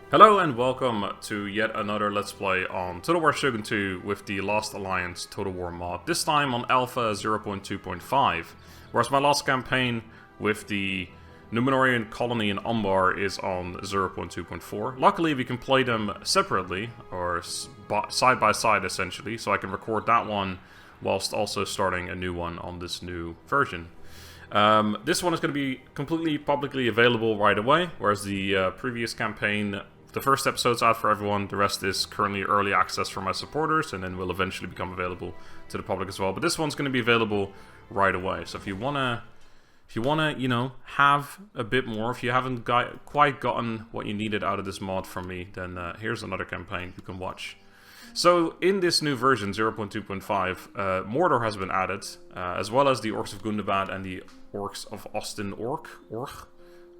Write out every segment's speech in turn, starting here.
Hello and welcome to yet another Let's Play on Total War Shogun 2 with the Last Alliance Total War mod, this time on Alpha 0.2.5, whereas my last campaign with the Numenorian colony in Umbar is on 0.2.4. Luckily we can play them separately, or side by side essentially, so I can record that one whilst also starting a new one on this new version. This one is going to be completely publicly available right away, whereas the previous campaign, the first episode's out for everyone, the rest is currently early access for my supporters, and then will eventually become available to the public as well. But this one's going to be available right away, so if you wanna, you know, have a bit more, if you haven't quite gotten what you needed out of this mod from me, then here's another campaign you can watch. So, in this new version, 0.2.5, Mordor has been added, as well as the Orcs of Gundabad and the Orcs of Austin Orc?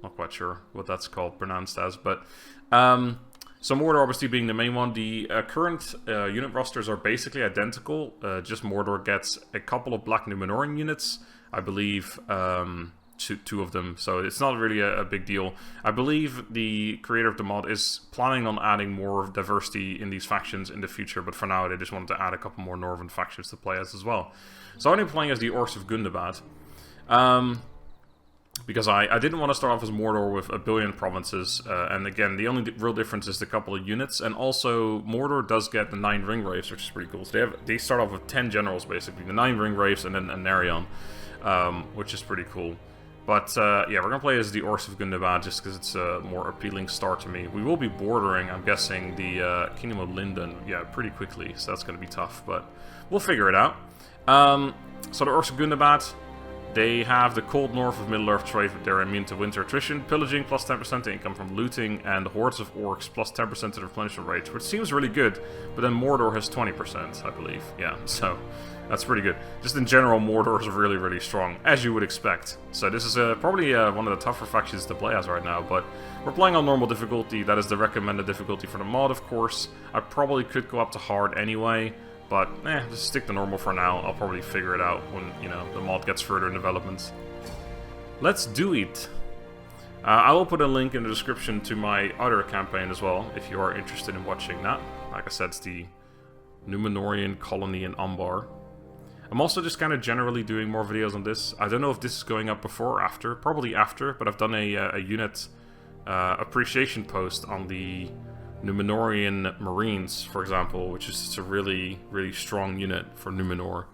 Not quite sure what that's pronounced as, but... so Mordor obviously being the main one. The current unit rosters are basically identical, just Mordor gets a couple of Black Numenorian units, I believe, two of them, so it's not really a big deal. I believe the creator of the mod is planning on adding more diversity in these factions in the future, but for now they just wanted to add a couple more Northern factions to play as well. So I'm only playing as the Orcs of Gundabad, because I didn't want to start off as Mordor with a billion provinces, and again, the only real difference is the couple of units, and also Mordor does get the 9 ring wraiths, which is pretty cool. So they start off with 10 generals basically, the 9 ring wraiths and then a Narion, which is pretty cool. But yeah, we're going to play as the Orcs of Gundabad just because it's a more appealing start to me. We will be bordering, I'm guessing, the Kingdom of Linden, yeah, pretty quickly, so that's going to be tough, but we'll figure it out. So the Orcs of Gundabad, they have the cold north of Middle-earth trade, but they're immune to winter attrition, pillaging plus 10% to income from looting, and hordes of orcs plus 10% to the replenishment rate, which seems really good, but then Mordor has 20%, I believe, yeah, so... that's pretty good. Just in general, Mordor is really, really strong, as you would expect. So this is probably one of the tougher factions to play as right now, but we're playing on normal difficulty. That is the recommended difficulty for the mod, of course. I probably could go up to hard anyway, but just stick to normal for now. I'll probably figure it out when, you know, the mod gets further in development. Let's do it! I will put a link in the description to my other campaign as well, if you are interested in watching that. Like I said, it's the Numenorian colony in Umbar. I'm also just kind of generally doing more videos on this. I don't know if this is going up before or after. Probably after, but I've done a unit appreciation post on the Numenorian Marines, for example, which is just a really, really strong unit for Numenor.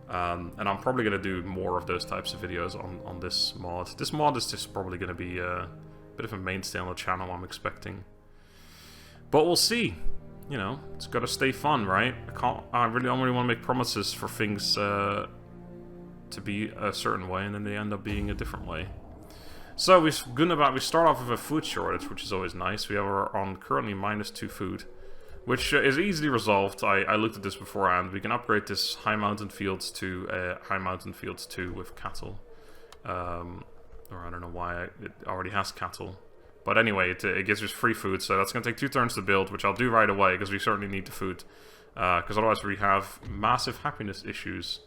And I'm probably going to do more of those types of videos on this mod. This mod is just probably going to be a bit of a mainstay on the channel, I'm expecting. But we'll see. You know, it's got to stay fun, right? I don't really want to make promises for things to be a certain way, and then they end up being a different way. So we start off with a food shortage, which is always nice. We are on currently -2 food, which is easily resolved. I looked at this beforehand. We can upgrade this high mountain fields to high mountain fields 2 with cattle. Or I don't know why it already has cattle. But anyway, it gives us free food, so that's going to take 2 turns to build, which I'll do right away, because we certainly need the food. Because otherwise we have massive happiness issues.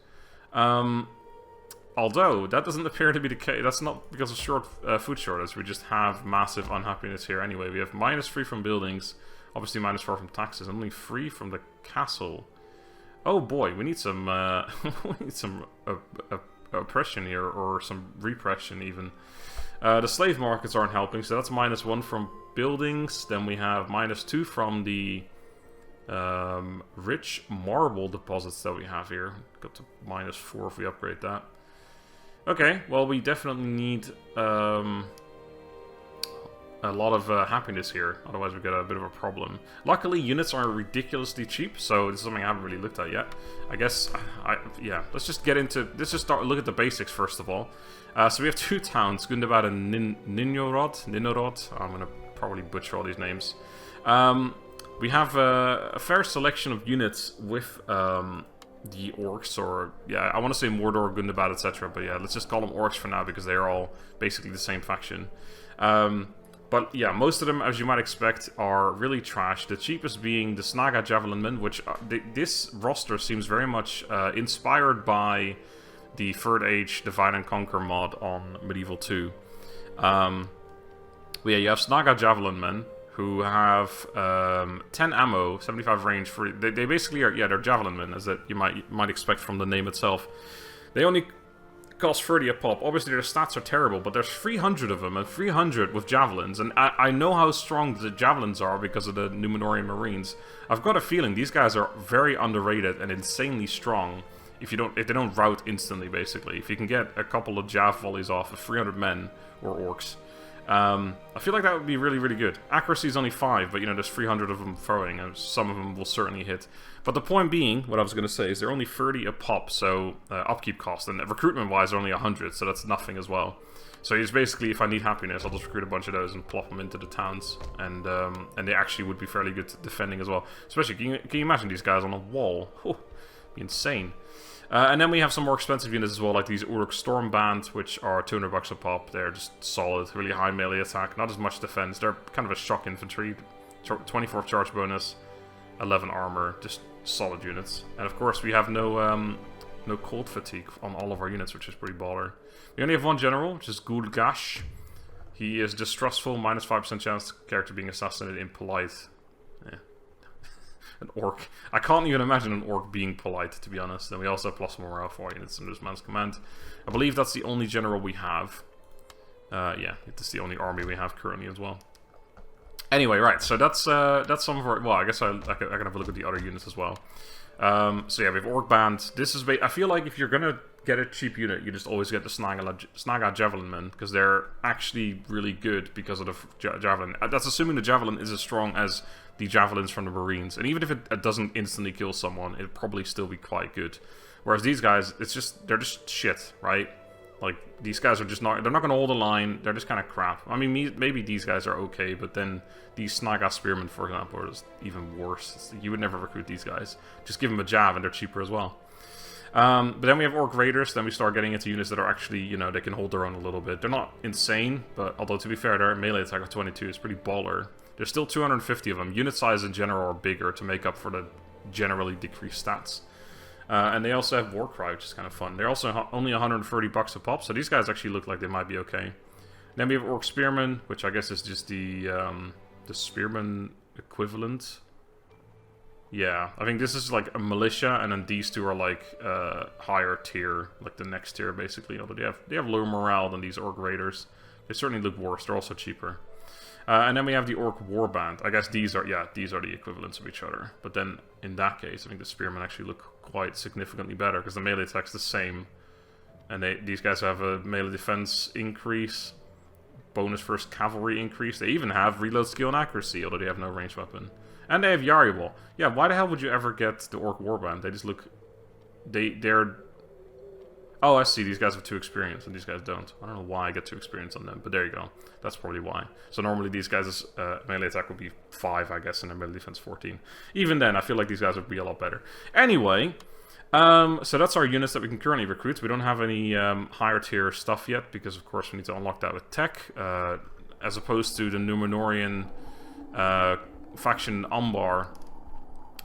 Although, that doesn't appear to be the case. That's not because of food shortage, we just have massive unhappiness here anyway. We have -3 from buildings, obviously -4 from taxes, and only 3 from the castle. Oh boy, we need some, we need some oppression here, or some repression even. The slave markets aren't helping, so that's -1 from buildings. Then we have -2 from the rich marble deposits that we have here. Got to -4 if we upgrade that. Okay, well we definitely need a lot of happiness here, otherwise we get a bit of a problem. Luckily, units are ridiculously cheap, so this is something I haven't really looked at yet. I guess, yeah, let's just look at the basics first of all. So we have 2 towns, Gundabad and Ninorod. I'm gonna probably butcher all these names. We have a fair selection of units with the orcs, or yeah, I want to say Mordor, Gundabad, etc. But yeah, let's just call them orcs for now because they are all basically the same faction. But yeah, most of them, as you might expect, are really trash. The cheapest being the Naga Javelin men, which this roster seems very much inspired by the 3rd Age Divide and Conquer mod on Medieval 2. But yeah, you have Naga Javelin men, who have 10 ammo, 75 range. For they basically are, yeah, they're javelin men, as that you might expect from the name itself. They only cost 30 a pop. Obviously their stats are terrible, but there's 300 of them, and 300 with javelins. And I know how strong the javelins are because of the Numenorian Marines. I've got a feeling these guys are very underrated and insanely strong. If they don't rout instantly, basically. If you can get a couple of jav volleys off of 300 men or orcs. I feel like that would be really, really good. Accuracy is only 5, but you know, there's 300 of them throwing, and some of them will certainly hit. But the point being, what I was going to say, is they're only 30 a pop, so upkeep cost, and recruitment-wise, they're only 100, so that's nothing as well. So it's basically, if I need happiness, I'll just recruit a bunch of those and plop them into the towns, and they actually would be fairly good at defending as well. Especially, can you imagine these guys on a wall? Oh, be insane. And then we have some more expensive units as well, like these Orc Stormband, which are 200 bucks a pop. They're just solid, really high melee attack, not as much defense. They're kind of a shock infantry, 24 charge bonus, 11 armor, just solid units. And of course, we have no cold fatigue on all of our units, which is pretty baller. We only have one general, which is Gulgash. He is distrustful, minus 5% chance of character being assassinated, impolite. An orc. I can't even imagine an orc being polite, to be honest. And we also have plus morale for units under this man's command. I believe that's the only general we have. Yeah, it's the only army we have currently as well. Anyway, right, so that's some of our... Well, I guess I can have a look at the other units as well. So yeah, we have Orc Band. This is... I feel like if you're gonna get a cheap unit, you just always get the Naga Javelin men, because they're actually really good because of the Javelin. That's assuming the Javelin is as strong as the javelins from the Marines, and even if it doesn't instantly kill someone, it'd probably still be quite good. Whereas these guys, they're just shit, right? Like, these guys are just not, they're not going to hold the line, they're just kind of crap. I mean, maybe these guys are okay, but then these Naga Spearmen, for example, are even worse. You would never recruit these guys. Just give them a jav and they're cheaper as well. But then we have Orc Raiders, then we start getting into units that are actually, you know, they can hold their own a little bit. They're not insane, but although to be fair, their melee attack of 22 is pretty baller. There's still 250 of them. Unit size in general are bigger to make up for the generally decreased stats. And they also have Warcry, which is kind of fun. They're also only 130 bucks a pop, so these guys actually look like they might be okay. Then we have Orc Spearman, which I guess is just the Spearman equivalent. Yeah, I think this is like a militia, and then these two are like higher tier, like the next tier basically. Although they have lower morale than these Orc Raiders. They certainly look worse. They're also cheaper. And then we have the Orc Warband. I guess these are the equivalents of each other. But then, in that case, I think the Spearmen actually look quite significantly better, because the melee attack's the same. And these guys have a melee defense increase, bonus first cavalry increase. They even have reload skill and accuracy, although they have no ranged weapon. And they have Yariable. Yeah, why the hell would you ever get the Orc Warband? They just look... They're... Oh, I see. These guys have 2 experience, and these guys don't. I don't know why I get 2 experience on them, but there you go. That's probably why. So normally these guys' melee attack would be 5, I guess, and their melee defense 14. Even then, I feel like these guys would be a lot better. Anyway, so that's our units that we can currently recruit. We don't have any higher tier stuff yet, because of course we need to unlock that with tech. As opposed to the Numenorian faction Umbar,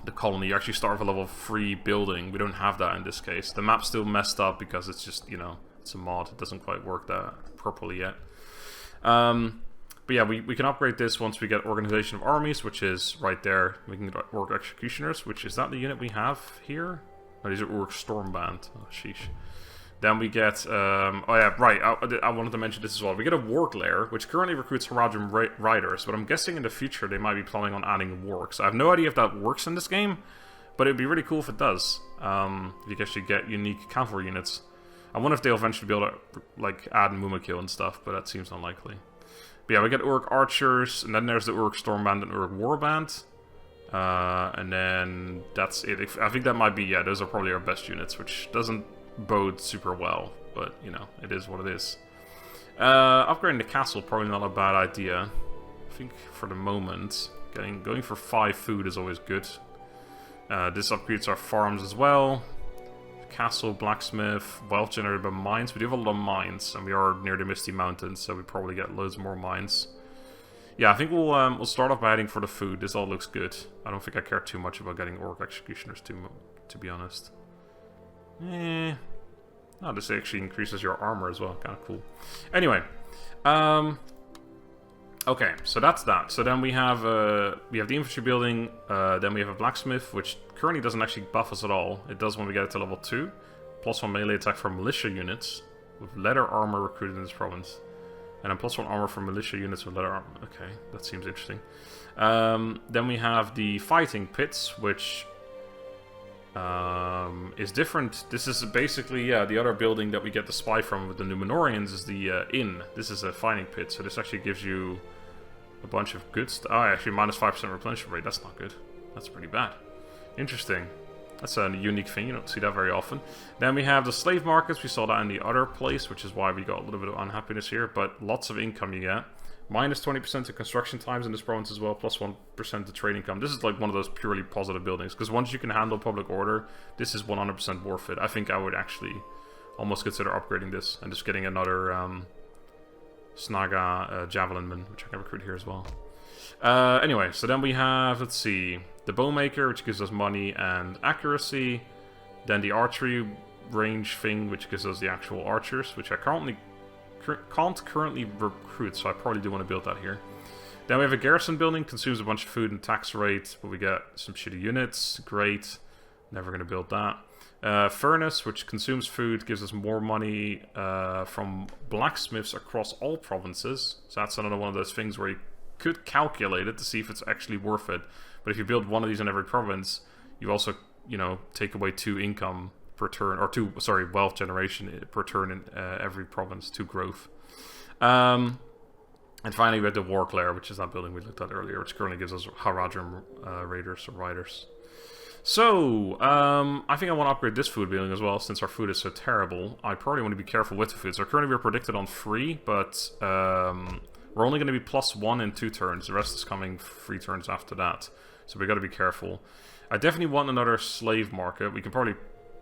the colony, you actually start with a level 3 building. We don't have that in this case. The map's still messed up because it's just, you know, it's a mod. It doesn't quite work that properly yet. But yeah, we can upgrade this once we get Organization of Armies, which is right there. We can get Orc Executioners, which is that the unit we have here? Oh, these are Orc Stormband. Oh, sheesh. Then we get, oh yeah, right, I wanted to mention this as well. We get a Warclair, which currently recruits Haradrim Riders, but I'm guessing in the future they might be planning on adding Warks. I have no idea if that works in this game, but it'd be really cool if it does. If you actually get unique cavalry units. I wonder if they'll eventually be able to, like, add Mumakil and stuff, but that seems unlikely. But yeah, we get Orc Archers, and then there's the Orc Stormband and Orc Warband. And then that's it. I think that might be, yeah, those are probably our best units, which doesn't bode super well, but you know, it is what it is. Upgrading the castle, probably not a bad idea. I think for the moment, going for 5 food is always good. This upgrades our farms as well. Castle, blacksmith, wealth generated by mines. We do have a lot of mines, and we are near the Misty Mountains, so we probably get loads more mines. Yeah, I think we'll start off by heading for the food. This all looks good. I don't think I care too much about getting Orc Executioners to be honest. Oh, this actually increases your armor as well. Kind of cool. Anyway, Okay, so that's that. So then we have the infantry building. Then we have a blacksmith, which currently doesn't actually buff us at all. It does when we get it to level 2. +1 melee attack for militia units with leather armor recruited in this province. And then +1 armor for militia units with leather armor. Okay, that seems interesting. Then we have the fighting pits, which is different. This is basically, the other building that we get the spy from with the Numenorians is the inn. This is a fighting pit, so this actually gives you a bunch of good stuff. Oh, actually, -5% replenishment rate. That's not good. That's pretty bad. Interesting. That's a unique thing. You don't see that very often. Then we have the slave markets. We saw that in the other place, which is why we got a little bit of unhappiness here. But lots of income you get. -20% to construction times in this province as well. +1% to trade income. This is like one of those purely positive buildings. Because once you can handle public order, this is 100% worth it. I think I would actually almost consider upgrading this. And just getting another Naga Javelin, which I can recruit here as well. Anyway, so then we have, let's see, the Bowmaker, which gives us money and accuracy. Then the archery range thing, which gives us the actual archers, which I can't currently recruit, so I probably do want to build that here. Then we have a garrison building, consumes a bunch of food and tax rate, but we get some shitty units. Great. Never going to build that. Furnace, which consumes food, gives us more money from blacksmiths across all provinces. So that's another one of those things where you could calculate it to see if it's actually worth it. But if you build one of these in every province, you also, take away 2 income per turn, or 2, sorry, wealth generation per turn in every province, 2 growth. And finally we have the Warclair, which is that building we looked at earlier, which currently gives us Haradrim Raiders or Riders. So, I think I want to upgrade this food building as well, since our food is so terrible. I probably want to be careful with the food. So currently we're predicted on 3, but we're only going to be +1 in 2 turns. The rest is coming 3 turns after that. So we got to be careful. I definitely want another slave market. We can probably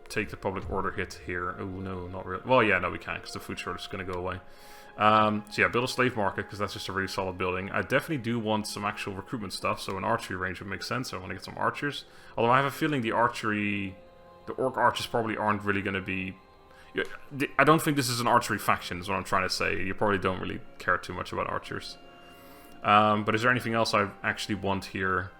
take the public order hit here. Oh no, not really. Well, yeah, no, we can't, because the food shortage is going to go away. So yeah, build a slave market, because that's just a really solid building. I definitely do want some actual recruitment stuff, so an archery range would make sense. So I want to get some archers. Although I have a feeling the orc archers probably aren't really going to be... I don't think this is an archery faction, is what I'm trying to say. You probably don't really care too much about archers. But is there anything else I actually want here?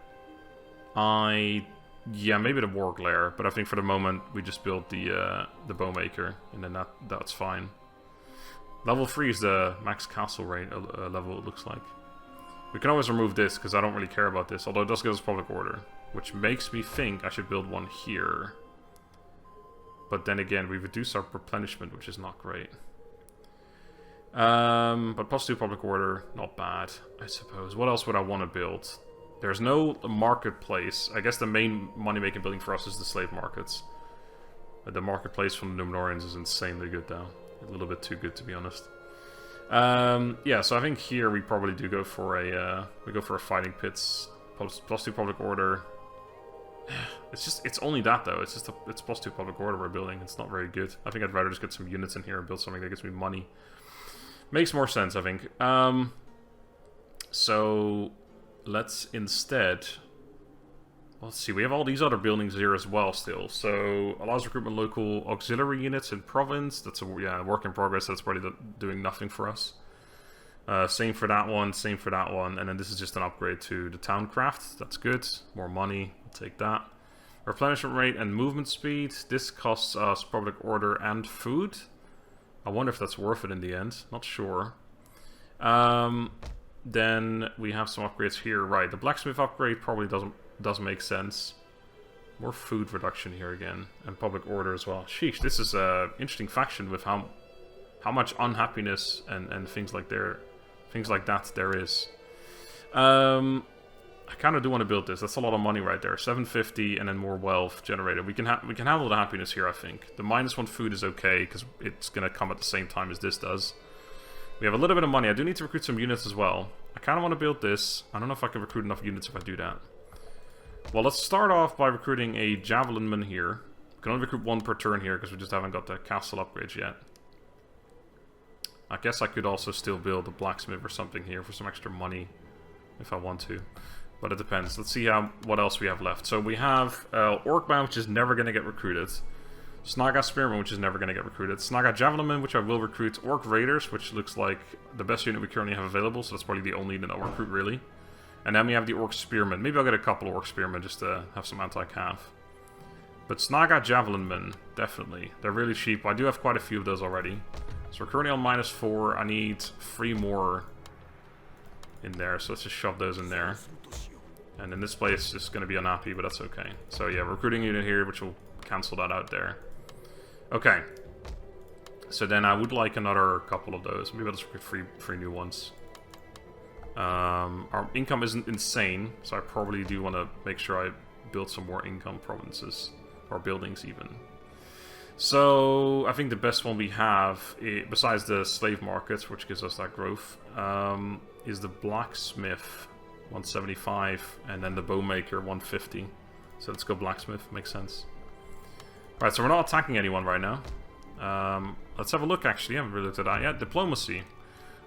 Yeah, maybe the Warclair, but I think for the moment we just build the Bowmaker, and then that's fine. Level 3 is the max castle rate level, it looks like. We can always remove this, because I don't really care about this, although it does give us public order, which makes me think I should build one here. But then again, we reduce our replenishment, which is not great. But +2 public order, not bad, I suppose. What else would I want to build? There's no marketplace. I guess the main money-making building for us is the slave markets. The marketplace from the Numenorians is insanely good, though. A little bit too good, to be honest. Yeah, so I think here we probably do go for a fighting pits, +2 public order. It's only that though. It's +2 public order we're building. It's not very good. I think I'd rather just get some units in here and build something that gives me money. Makes more sense, I think. So let's instead. Let's see. We have all these other buildings here as well still. So allows recruitment local auxiliary units in province. That's a work in progress. That's probably doing nothing for us. Same for that one. Same for that one. And then this is just an upgrade to the towncraft. That's good. More money. I'll take that. Replenishment rate and movement speed. This costs us public order and food. I wonder if that's worth it in the end. Not sure. Then we have some upgrades here. Right, the blacksmith upgrade probably doesn't make sense. More food reduction here again, and public order as well. Sheesh, this is an interesting faction with how much unhappiness and things like that there is. I kind of do want to build this. That's a lot of money right there. 750 and then more wealth generated. We can handle the happiness here, I think. The -1 food is okay because it's gonna come at the same time as this does. We have a little bit of money. I do need to recruit some units as well. I kind of want to build this. I don't know if I can recruit enough units if I do that. Well, let's start off by recruiting a Javelinman here. We can only recruit 1 per turn here because we just haven't got the castle upgrades yet. I guess I could also still build a blacksmith or something here for some extra money if I want to. But it depends. Let's see what else we have left. So we have Orc Bound, which is never going to get recruited. Naga Spearman, which is never going to get recruited. Naga Javelin, which I will recruit. Orc Raiders, which looks like the best unit we currently have available, so that's probably the only unit I'll recruit, really. And then we have the Orc Spearman. Maybe I'll get a couple of Orc Spearmen just to have some anti-cav. But Naga Javelin men, definitely. They're really cheap. I do have quite a few of those already. So we're currently on -4. I need 3 more in there, so let's just shove those in there. And in this place, it's going to be unhappy, but that's okay. So yeah, recruiting unit here, which will cancel that out there. Okay. So then I would like another couple of those. Maybe I'll just recruit 3 new ones. Our income isn't insane, so I probably do want to make sure I build some more income provinces. Or buildings, even. So, I think the best one we have, besides the slave markets, which gives us that growth, is the Blacksmith, 175, and then the Bowmaker, 150. So let's go Blacksmith, makes sense. Right, so we're not attacking anyone right now. Let's have a look, actually. I haven't really looked at that yet. Diplomacy.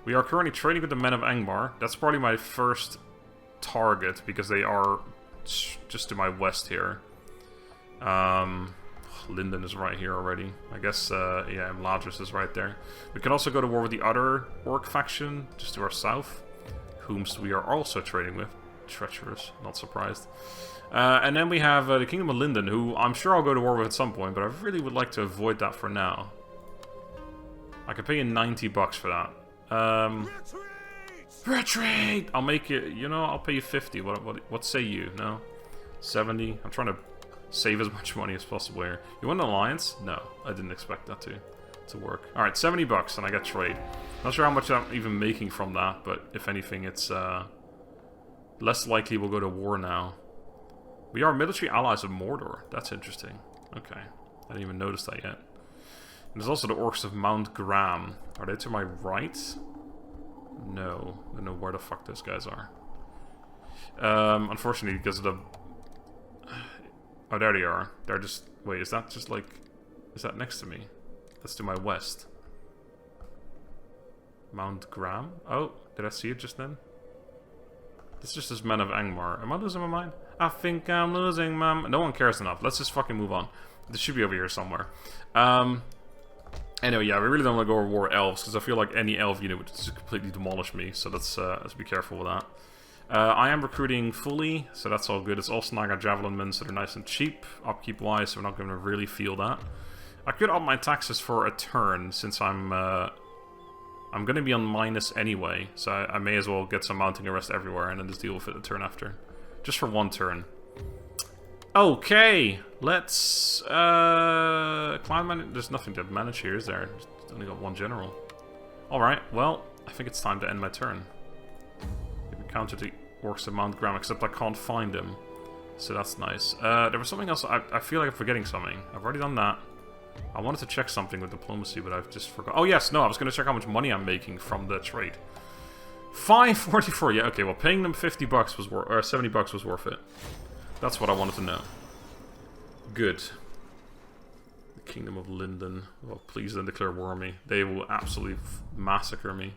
We are currently trading with the Men of Angmar. That's probably my first target, because they are just to my west here. Linden is right here already. I guess, yeah, Mladris is right there. We can also go to war with the other Orc faction, just to our south, whom we are also trading with. Treacherous, not surprised. And then we have the Kingdom of Linden, who I'm sure I'll go to war with at some point, but I really would like to avoid that for now. I could pay you 90 bucks for that. Retreat! I'll make it, you know, I'll pay you 50. What say you? No? 70? I'm trying to save as much money as possible here. You want an alliance? No, I didn't expect that to work. Alright, 70 bucks and I get trade. Not sure how much I'm even making from that, but if anything, it's less likely we'll go to war now. We are military allies of Mordor. That's interesting. Okay, I didn't even notice that yet. And there's also the Orcs of Mount Graham. Are they to my right? No, I don't know where the fuck those guys are. Unfortunately, because of the... Oh, there they are. They're just... Wait, is that just like... Is that next to me? That's to my west. Mount Graham? Oh, did I see it just then? It's just this Men of Angmar. Am I losing my mind? I think I'm losing my... No one cares enough. Let's just fucking move on. This should be over here somewhere. Anyway, yeah, we really don't want to go to war with elves, because I feel like any elf unit would just completely demolish me, so let's be careful with that. I am recruiting fully, so that's all good. It's also Naga Javelin men, so they're nice and cheap, upkeep-wise, so we're not going to really feel that. I could up my taxes for a turn, since I'm going to be on minus anyway, so I may as well get some mounting arrest everywhere, and then just deal with it the turn after. Just for one turn. Okay, let's... There's nothing to manage here, is there? Just only got one general. Alright, well, I think it's time to end my turn. We can counter the Orcs of Mount Graham, except I can't find them. So that's nice. There was something else. I feel like I'm forgetting something. I've already done that. I wanted to check something with diplomacy, but I've just forgot. Oh, yes, no, I was going to check how much money I'm making from the trade. 544, yeah, okay, well, paying them 50 bucks was worth, or 70 bucks was worth it. That's what I wanted to know. Good. The Kingdom of Linden. Well, please don't declare war on me. They will absolutely massacre me.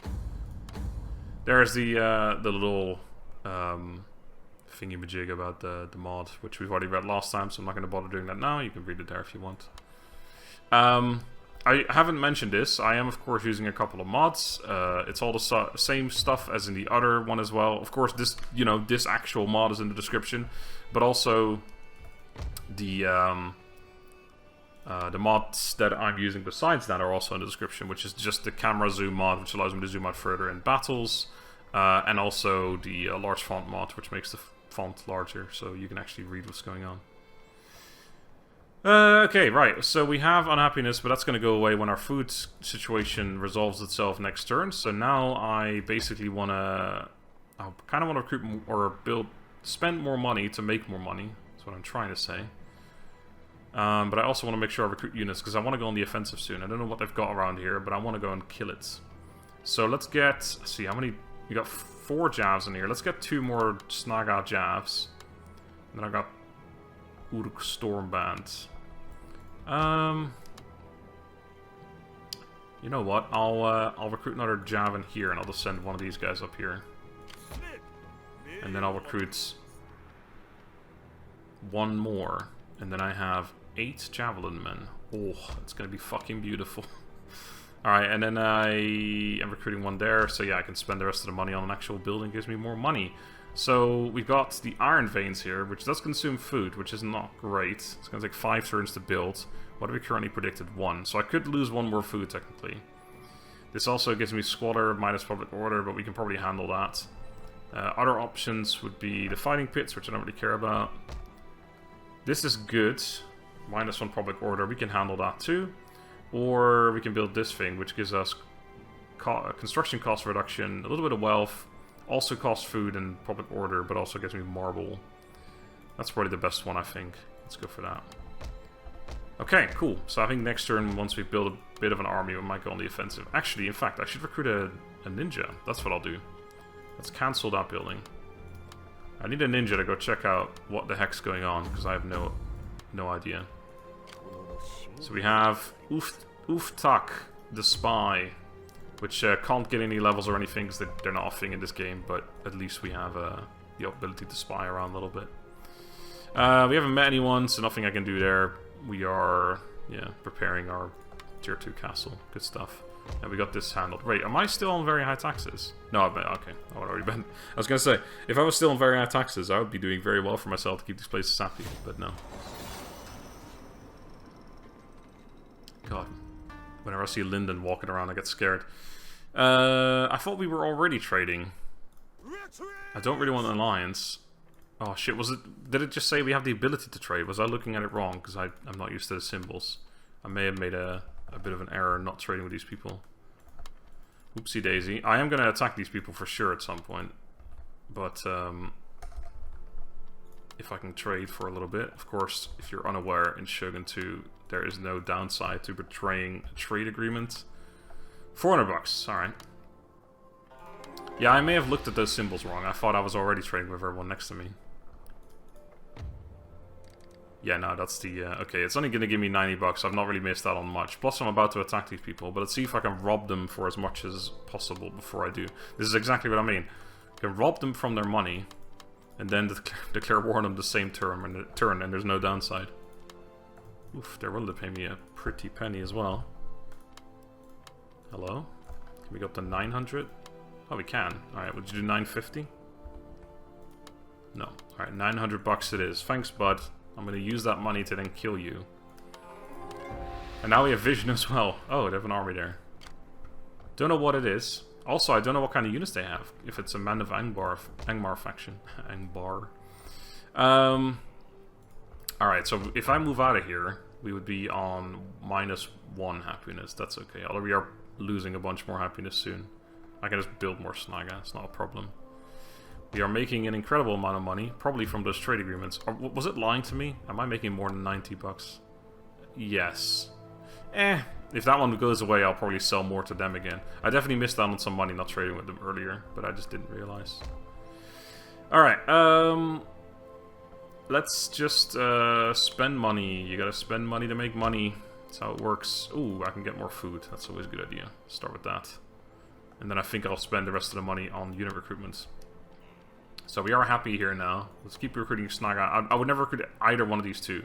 There's the little thingy-majig about the mod, which we've already read last time, so I'm not going to bother doing that now. You can read it there if you want. I haven't mentioned this. I am, of course, using a couple of mods. It's all the same stuff as in the other one as well. Of course, this, you know, this actual mod is in the description, but also the mods that I'm using besides that are also in the description, which is just the camera zoom mod, which allows me to zoom out further in battles, and also the large font mod, which makes the font larger, so you can actually read what's going on. Okay, right, so we have unhappiness, but that's going to go away when our food situation resolves itself next turn. So now I basically want to... I kind of want to recruit or spend more money to make more money. That's what I'm trying to say. But I also want to make sure I recruit units, because I want to go on the offensive soon. I don't know what they've got around here, but I want to go and kill it. So let's get... Let's see, how many... We got 4 Javs in here. Let's get 2 more Naga Javs. And then I got Orc Stormband. You know what? I'll recruit another Jav in here, and I'll just send one of these guys up here. And then I'll recruit 1 more, and then I have 8 Javelin men. Oh, it's gonna be fucking beautiful. Alright, and then I am recruiting one there, so yeah, I can spend the rest of the money on an actual building, gives me more money. So we've got the Iron Veins here, which does consume food, which is not great. It's gonna take 5 turns to build. What have we currently predicted? 1. So I could lose 1 more food, technically. This also gives me Squatter minus Public Order, but we can probably handle that. Other options would be the Fighting Pits, which I don't really care about. This is good. Minus 1 Public Order, we can handle that too. Or we can build this thing, which gives us construction cost reduction, a little bit of wealth, also costs food and public order, but also gives me marble. That's probably the best one, I think. Let's go for that. Okay, cool. So I think next turn, once we build a bit of an army, we might go on the offensive. Actually, in fact, I should recruit a ninja. That's what I'll do. Let's cancel that building. I need a ninja to go check out what the heck's going on, because I have no idea. So we have Uftak, the Spy, which can't get any levels or anything because they're not a thing in this game, but at least we have the ability to spy around a little bit. We haven't met anyone, so nothing I can do there. We are, yeah, preparing our tier 2 castle. Good stuff. And we got this handled. Wait, am I still on very high taxes? No, I bet. Okay, I would already been. I was going to say, if I was still on very high taxes, I would be doing very well for myself to keep these places happy, but no. God, whenever I see Linden walking around, I get scared. I thought we were already trading. I don't really want an alliance. Oh shit, did it just say we have the ability to trade? Was I looking at it wrong? Because I'm not used to the symbols. I may have made a bit of an error not trading with these people. Oopsie daisy. I am going to attack these people for sure at some point. But, if I can trade for a little bit. Of course, if you're unaware, in Shogun 2, there is no downside to betraying a trade agreement. 400 bucks, alright. Yeah, I may have looked at those symbols wrong. I thought I was already trading with everyone next to me. Yeah, no, that's the... okay, it's only going to give me 90 bucks. I've not really missed out on much. Plus, I'm about to attack these people. But let's see if I can rob them for as much as possible before I do. This is exactly what I mean. I can rob them from their money, and then declare war on them the same turn, and there's no downside. Oof, they're willing to pay me a pretty penny as well. Hello? Can we go up to 900? Oh, we can. Alright, would you do 950? No. Alright, 900 bucks it is. Thanks, bud. I'm going to use that money to then kill you. And now we have vision as well. Oh, they have an army there. Don't know what it is. Also, I don't know what kind of units they have. If it's a Man of Angmar faction. Angmar. Alright, so if I move out of here, we would be on -1 happiness. That's okay. Although we are losing a bunch more happiness soon. I can just build more Snaga. It's not a problem. We are making an incredible amount of money, probably from those trade agreements. Or, was it lying to me? Am I making more than 90 bucks? Yes. If that one goes away, I'll probably sell more to them again. I definitely missed out on some money not trading with them earlier, but I just didn't realize. Alright, let's just spend money. You gotta spend money to make money. That's how it works. Ooh, I can get more food. That's always a good idea. Start with that. And then I think I'll spend the rest of the money on unit recruitments. So we are happy here now. Let's keep recruiting Snaga. I would never recruit either one of these two.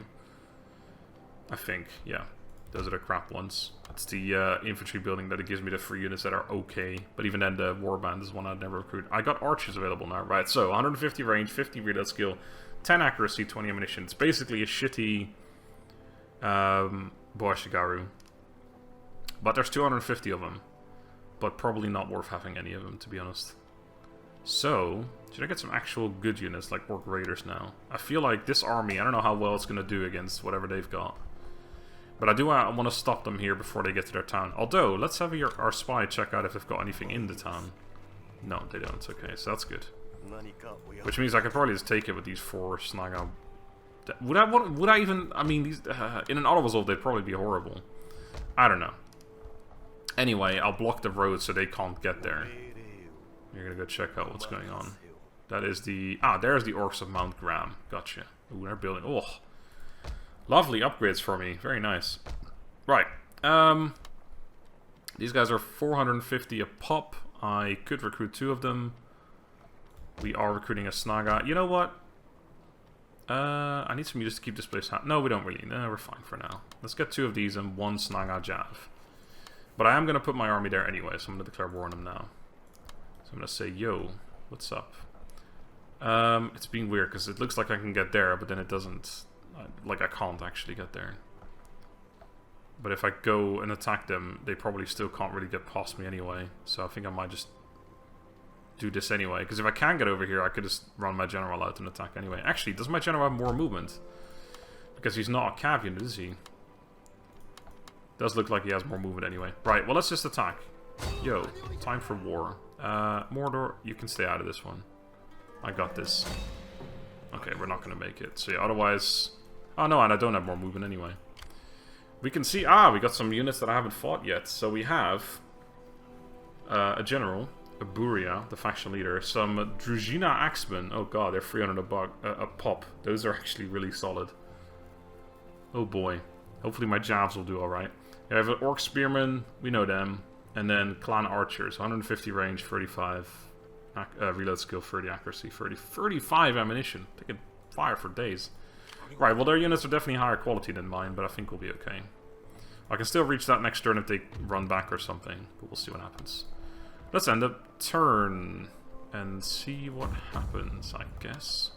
I think, yeah. Those are the crap ones. It's the infantry building that it gives me the free units that are okay. But even then, the Warband is one I'd never recruit. I got archers available now. Right, so 150 range, 50 readout skill, 10 accuracy, 20 ammunition. It's basically a shitty Boashigaru. But there's 250 of them. But probably not worth having any of them, to be honest. So, should I get some actual good units like Orc Raiders now? I feel like this army, I don't know how well it's going to do against whatever they've got. But I do want to stop them here before they get to their town. Although, let's have our spy check out if they've got anything in the town. No, they don't. Okay, so that's good. Which means I could probably just take it with these 4 Snaga. Would I even... I mean, these in an auto-resolve, they'd probably be horrible. I don't know. Anyway, I'll block the road so they can't get there. You're gonna go check out what's going on. That is the... Ah, there's the Orcs of Mount Graham. Gotcha. Ooh, they're building... Oh, lovely upgrades for me. Very nice. Right. These guys are 450 a pop. I could recruit 2 of them. We are recruiting a Snaga. You know what? I need some units to keep this place hot. No, we don't really. No, we're fine for now. Let's get 2 of these and 1 Naga Jav. But I am going to put my army there anyway, so I'm going to declare war on them now. So I'm going to say, yo, what's up? It's being weird, because it looks like I can get there, but then it doesn't. Like, I can't actually get there. But if I go and attack them, they probably still can't really get past me anyway. So I think I might just do this anyway. Because if I can get over here, I could just run my general out and attack anyway. Actually, does my general have more movement? Because he's not a cav unit, is he? Does look like he has more movement anyway. Right, well, let's just attack. Yo, time for war. Mordor, you can stay out of this one. I got this. Okay, we're not going to make it. So yeah, otherwise... Oh no, and I don't have more movement anyway. We can see... Ah, we got some units that I haven't fought yet. So we have... a general, a Buria, the faction leader, some Druzhina Axemen. Oh god, they're 300 a pop. Those are actually really solid. Oh boy. Hopefully my Javs will do alright. I have an Orc Spearman, we know them. And then Clan Archers, 150 range, 35 reload skill, 30 accuracy, 35 ammunition. They can fire for days. Right, well their units are definitely higher quality than mine, but I think we'll be okay. I can still reach that next turn if they run back or something, but we'll see what happens. Let's end up turn and see what happens, I guess.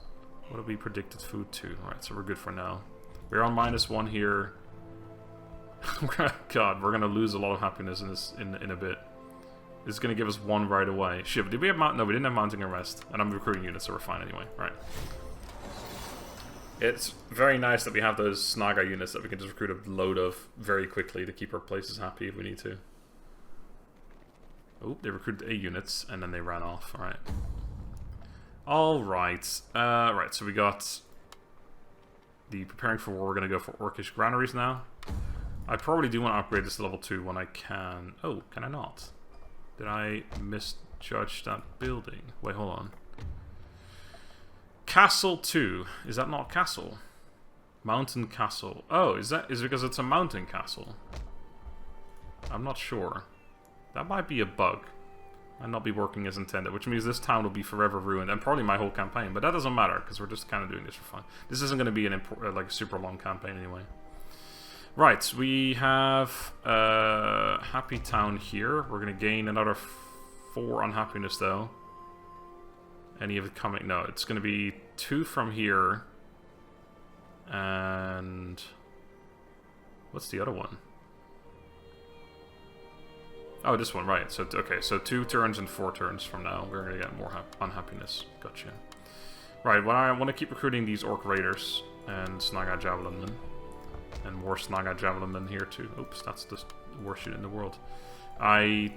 What have we predicted food to? Alright, so we're good for now. We're on -1 here. God, we're gonna lose a lot of happiness in this in a bit. It's gonna give us 1 right away. Shit, did we have no, we didn't have mounting arrest. And I'm recruiting units, so we're fine anyway. Right. It's very nice that we have those Naga units that we can just recruit a load of very quickly to keep our places happy if we need to. Oh, they recruited 8 units and then they ran off. Alright. Alright. Right, so we got the preparing for war. We're going to go for Orcish granaries now. I probably do want to upgrade this to level 2 when I can. Oh, can I not? Did I misjudge that building? Wait, hold on. Castle 2. Is that not castle? Mountain castle. Oh, is it because it's a mountain castle? I'm not sure. That might be a bug. Might not be working as intended, which means this town will be forever ruined, and probably my whole campaign. But that doesn't matter, because we're just kind of doing this for fun. This isn't going to be an like a super long campaign anyway. Right, we have Happy Town here. We're going to gain another 4 unhappiness, though. Any of it coming? No, it's going to be 2 from here. And... what's the other one? Oh, this one, right. So, okay, so 2 turns and 4 turns from now. We're going to get more unhappiness. Gotcha. Right, well, I want to keep recruiting these Orc Raiders and Naga Javelin. And more Naga Javelin here, too. Oops, that's the worst unit in the world. I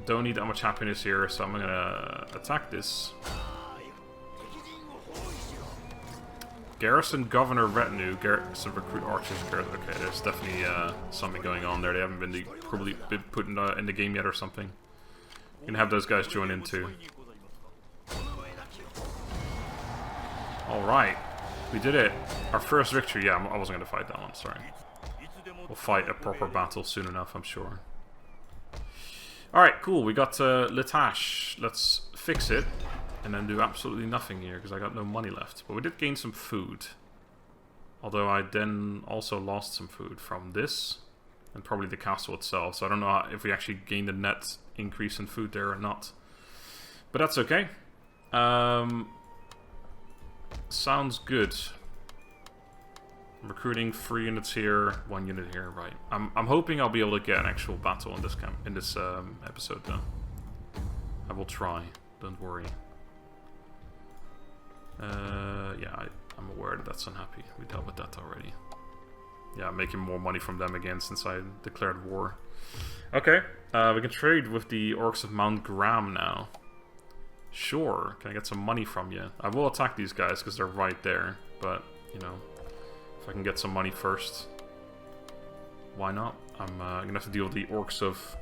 don't need that much happiness here, so I'm going to attack this. Garrison Governor Retinue, Garrison Recruit Archers. Okay, there's definitely something going on there. They haven't been probably been put in the game yet or something. You can have those guys join in too. Alright, we did it. Our first victory. Yeah, I wasn't going to fight that one, sorry. We'll fight a proper battle soon enough, I'm sure. Alright, cool. We got Litash. Let's fix it. And then do absolutely nothing here, because I got no money left. But we did gain some food. Although I then also lost some food from this. And probably the castle itself. So I don't know if we actually gained a net increase in food there or not. But that's okay. Sounds good. I'm recruiting 3 units here, 1 unit here. Right. I'm hoping I'll be able to get an actual battle in this episode, though. I will try. Don't worry. Yeah, I'm aware that that's unhappy. We dealt with that already. Yeah, I'm making more money from them again since I declared war. Okay, we can trade with the Orcs of Mount Graham now. Sure, can I get some money from you? I will attack these guys because they're right there, but, you know, if I can get some money first, why not? I'm gonna have to deal with the Orcs of...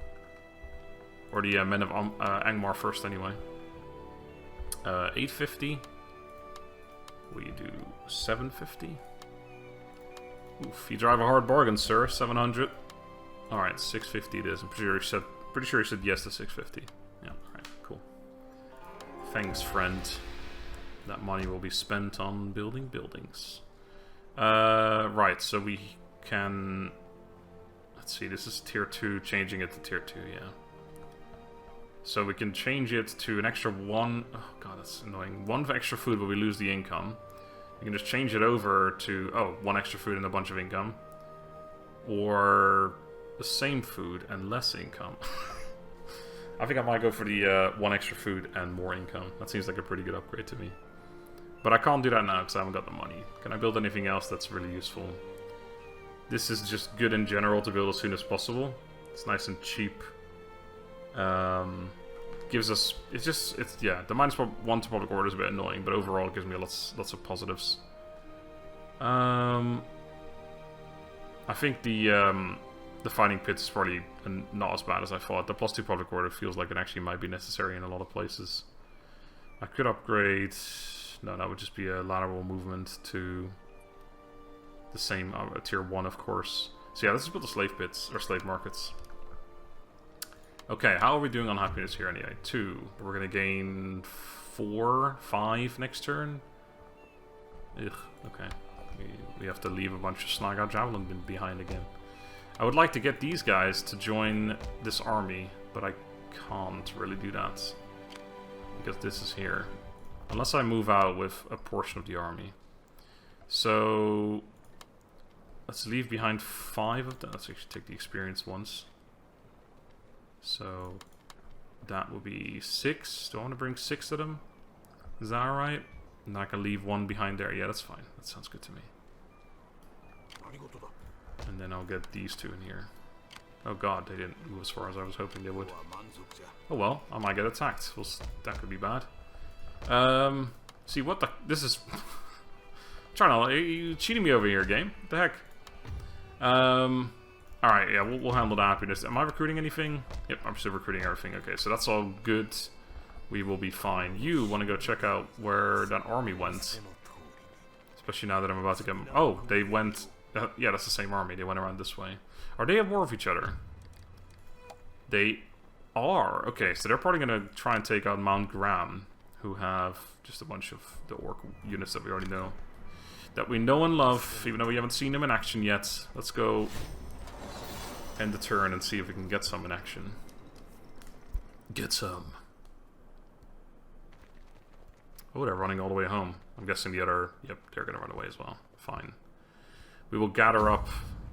or the Men of Angmar first anyway. 850. We do 750. Oof, you drive a hard bargain, sir. 700. Alright, 650 it is. I'm pretty sure he said yes to 650. Yeah, alright, cool. Thanks, friend. That money will be spent on building buildings. Right, so we can... Let's see, this is tier 2, changing it to tier 2, yeah. So we can change it to an extra 1... Oh god, that's annoying. 1 extra food, but we lose the income. You can just change it over to... Oh, 1 extra food and a bunch of income. Or the same food and less income. I think I might go for the 1 extra food and more income. That seems like a pretty good upgrade to me. But I can't do that now because I haven't got the money. Can I build anything else that's really useful? This is just good in general to build as soon as possible. It's nice and cheap. Gives us... It's yeah, the -1 to public order is a bit annoying, but overall it gives me lots of positives. I think the fighting pits is probably not as bad as I thought. The +2 public order feels like it actually might be necessary in a lot of places. I could upgrade... No, that would just be a lateral movement to the same tier 1, of course. So yeah, let's just build the slave pits, or slave markets. Okay, how are we doing on happiness here anyway? 2. We're gonna gain 4, 5 next turn. Ugh, okay. We have to leave a bunch of Naga Javelin behind again. I would like to get these guys to join this army, but I can't really do that. Because this is here. Unless I move out with a portion of the army. So... Let's leave behind 5 of them. Let's actually take the experienced ones. So... That will be 6. Do I want to bring 6 of them? Is that alright? And I can leave 1 behind there. Yeah, that's fine. That sounds good to me. And then I'll get these 2 in here. Oh god, they didn't move as far as I was hoping they would. Oh well, I might get attacked. Well, that could be bad. See what the... This is... Trying to... You cheating me over here, game. What the heck? Alright, yeah, we'll handle the happiness. Am I recruiting anything? Yep, I'm still recruiting everything. Okay, so that's all good. We will be fine. You want to go check out where that army went. Especially now that I'm about to get... Oh, they went... Yeah, that's the same army. They went around this way. Are they at war with each other? They are. Okay, so they're probably going to try and take out Mount Graham, who have just a bunch of the orc units that we already know. That we know and love, even though we haven't seen them in action yet. Let's go end the turn and see if we can get some in action. Get some. Oh, they're running all the way home. I'm guessing the other... Yep, they're going to run away as well. Fine. We will gather up.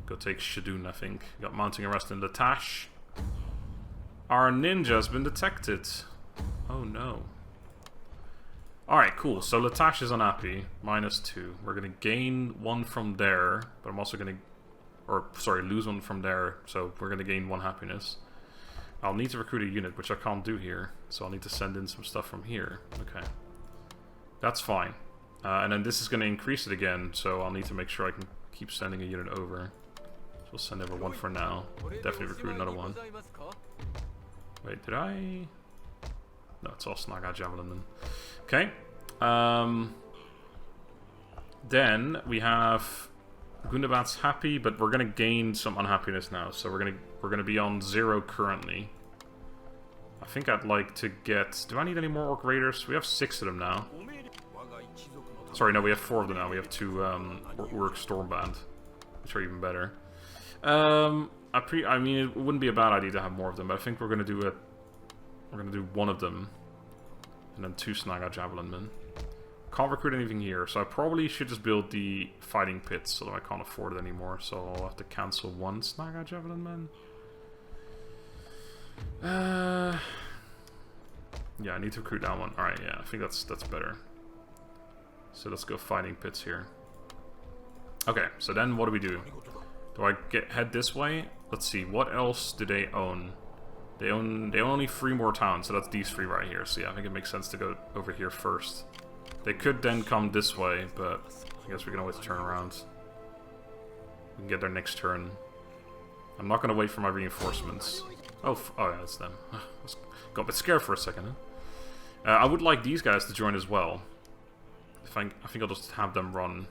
Go take Shogun, I think. Got mounting arrest in Latash. Our ninja has been detected. Oh no. Alright, cool. So Latash is unhappy. -2. We're going to gain 1 from there. But I'm also going to... Or, sorry, lose 1 from there. So we're going to gain 1 happiness. I'll need to recruit a unit, which I can't do here. So I'll need to send in some stuff from here. Okay. That's fine. And then this is going to increase it again. So I'll need to make sure I can keep sending a unit over. So we'll send over 1 for now. Definitely recruit another 1. Wait, did I... No, it's all Naga Javelin then. Okay. Then we have Gundabad's happy, but we're gonna gain some unhappiness now. So we're gonna be on 0 currently. I think I'd like to get... Do I need any more Orc Raiders? We have 6 of them now. Sorry, no, we have 4 of them now. We have 2 Orc Stormband, which are even better. I mean, it wouldn't be a bad idea to have more of them, but I think we're gonna do it. We're gonna do 1 of them, and then 2 Naga Javelin men. Can't recruit anything here, so I probably should just build the fighting pits, although I can't afford it anymore. So I'll have to cancel 1 Naga Javelin man. Yeah, I need to recruit that one. All right, yeah, I think that's better. So let's go fighting pits here. Okay, so then what do we do? Do I head this way? Let's see, what else do they own? They own only 3 more towns, so that's these 3 right here. So yeah, I think it makes sense to go over here first. They could then come this way, but I guess we can always turn around. We can get there next turn. I'm not going to wait for my reinforcements. Oh yeah, that's them. Got a bit scared for a second. Huh? I would like these guys to join as well. I think I'll just have them run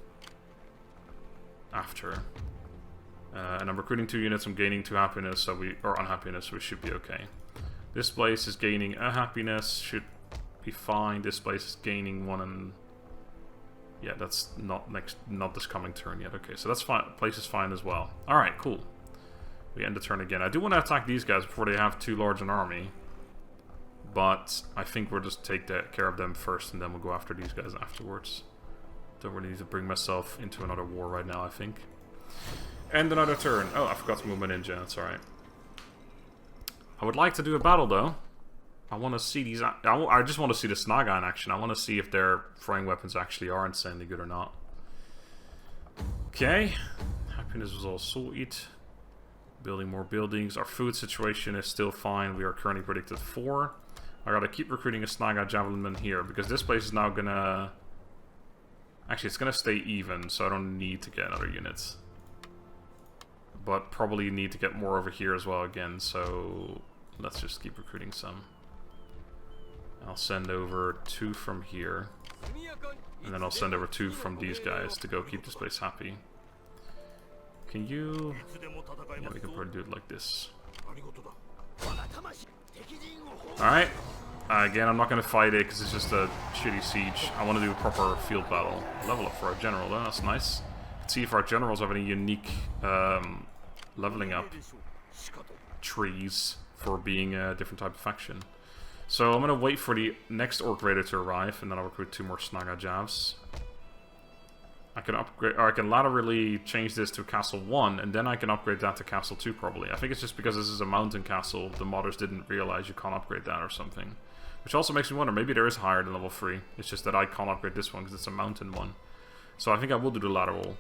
after. And I'm recruiting 2 units, I'm gaining 2 happiness, or unhappiness, so we should be okay. This place is gaining a happiness, should be fine. This place is gaining 1 and Yeah, that's not this coming turn yet. Okay, so that's fine. Place is fine as well. Alright, cool. We end the turn again. I do want to attack these guys before they have too large an army. But I think we'll just take care of them first, and then we'll go after these guys afterwards. Don't really need to bring myself into another war right now, I think. And another turn. Oh, I forgot to move my ninja. That's alright. I would like to do a battle, though. I want to see these... I just want to see this Naga in action. I want to see if their throwing weapons actually are insanely good or not. Okay. Happiness was all sorted. Building more buildings. Our food situation is still fine. We are currently predicted 4. I gotta keep recruiting a Naga Javelin here, because this place is now gonna... Actually, it's gonna stay even, so I don't need to get other units. But probably need to get more over here as well again, so... Let's just keep recruiting some. I'll send over 2 from here. And then I'll send over 2 from these guys to go keep this place happy. Can you... Yeah, we can probably do it like this. Alright. Again, I'm not going to fight it because it's just a shitty siege. I want to do a proper field battle. Level up for our general though, that's nice. Let's see if our generals have any unique leveling up trees for being a different type of faction. So I'm going to wait for the next Orc Raider to arrive, and then I'll recruit 2 more Naga Javs. I can upgrade, or I can laterally change this to Castle 1, and then I can upgrade that to Castle 2 probably. I think it's just because this is a mountain castle, the modders didn't realize you can't upgrade that or something. Which also makes me wonder, maybe there is higher than level 3. It's just that I can't upgrade this one because it's a mountain one. So I think I will do the lateral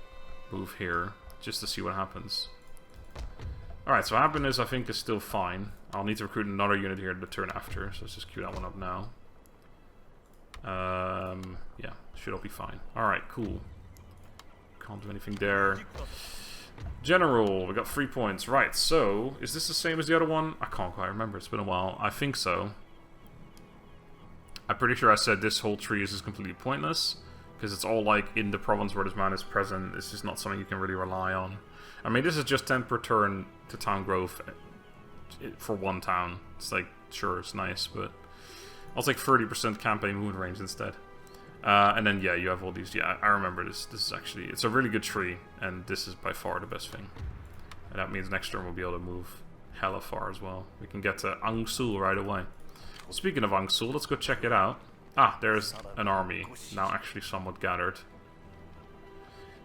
move here, just to see what happens. Alright, so happiness I think is still fine. I'll need to recruit another unit here the turn after, so let's just queue that one up now. Yeah, should all be fine. Alright, cool. Can't do anything there. General, we got 3 points. Right, so, is this the same as the other one? I can't quite remember, it's been a while. I think so. I'm pretty sure I said this whole tree is just completely pointless, because it's all like in the province where this man is present. It's just not something you can really rely on. I mean, this is just 10 per turn to town growth for one town. It's like, sure, it's nice, but I'll take 30% campaign moon range instead. And then, yeah, you have all these. Yeah, I remember this. This is actually, it's a really good tree, and this is by far the best thing. And that means next turn we'll be able to move hella far as well. We can get to Angsul right away. Well, speaking of Angsul, let's go check it out. Ah, there's an army, now actually somewhat gathered.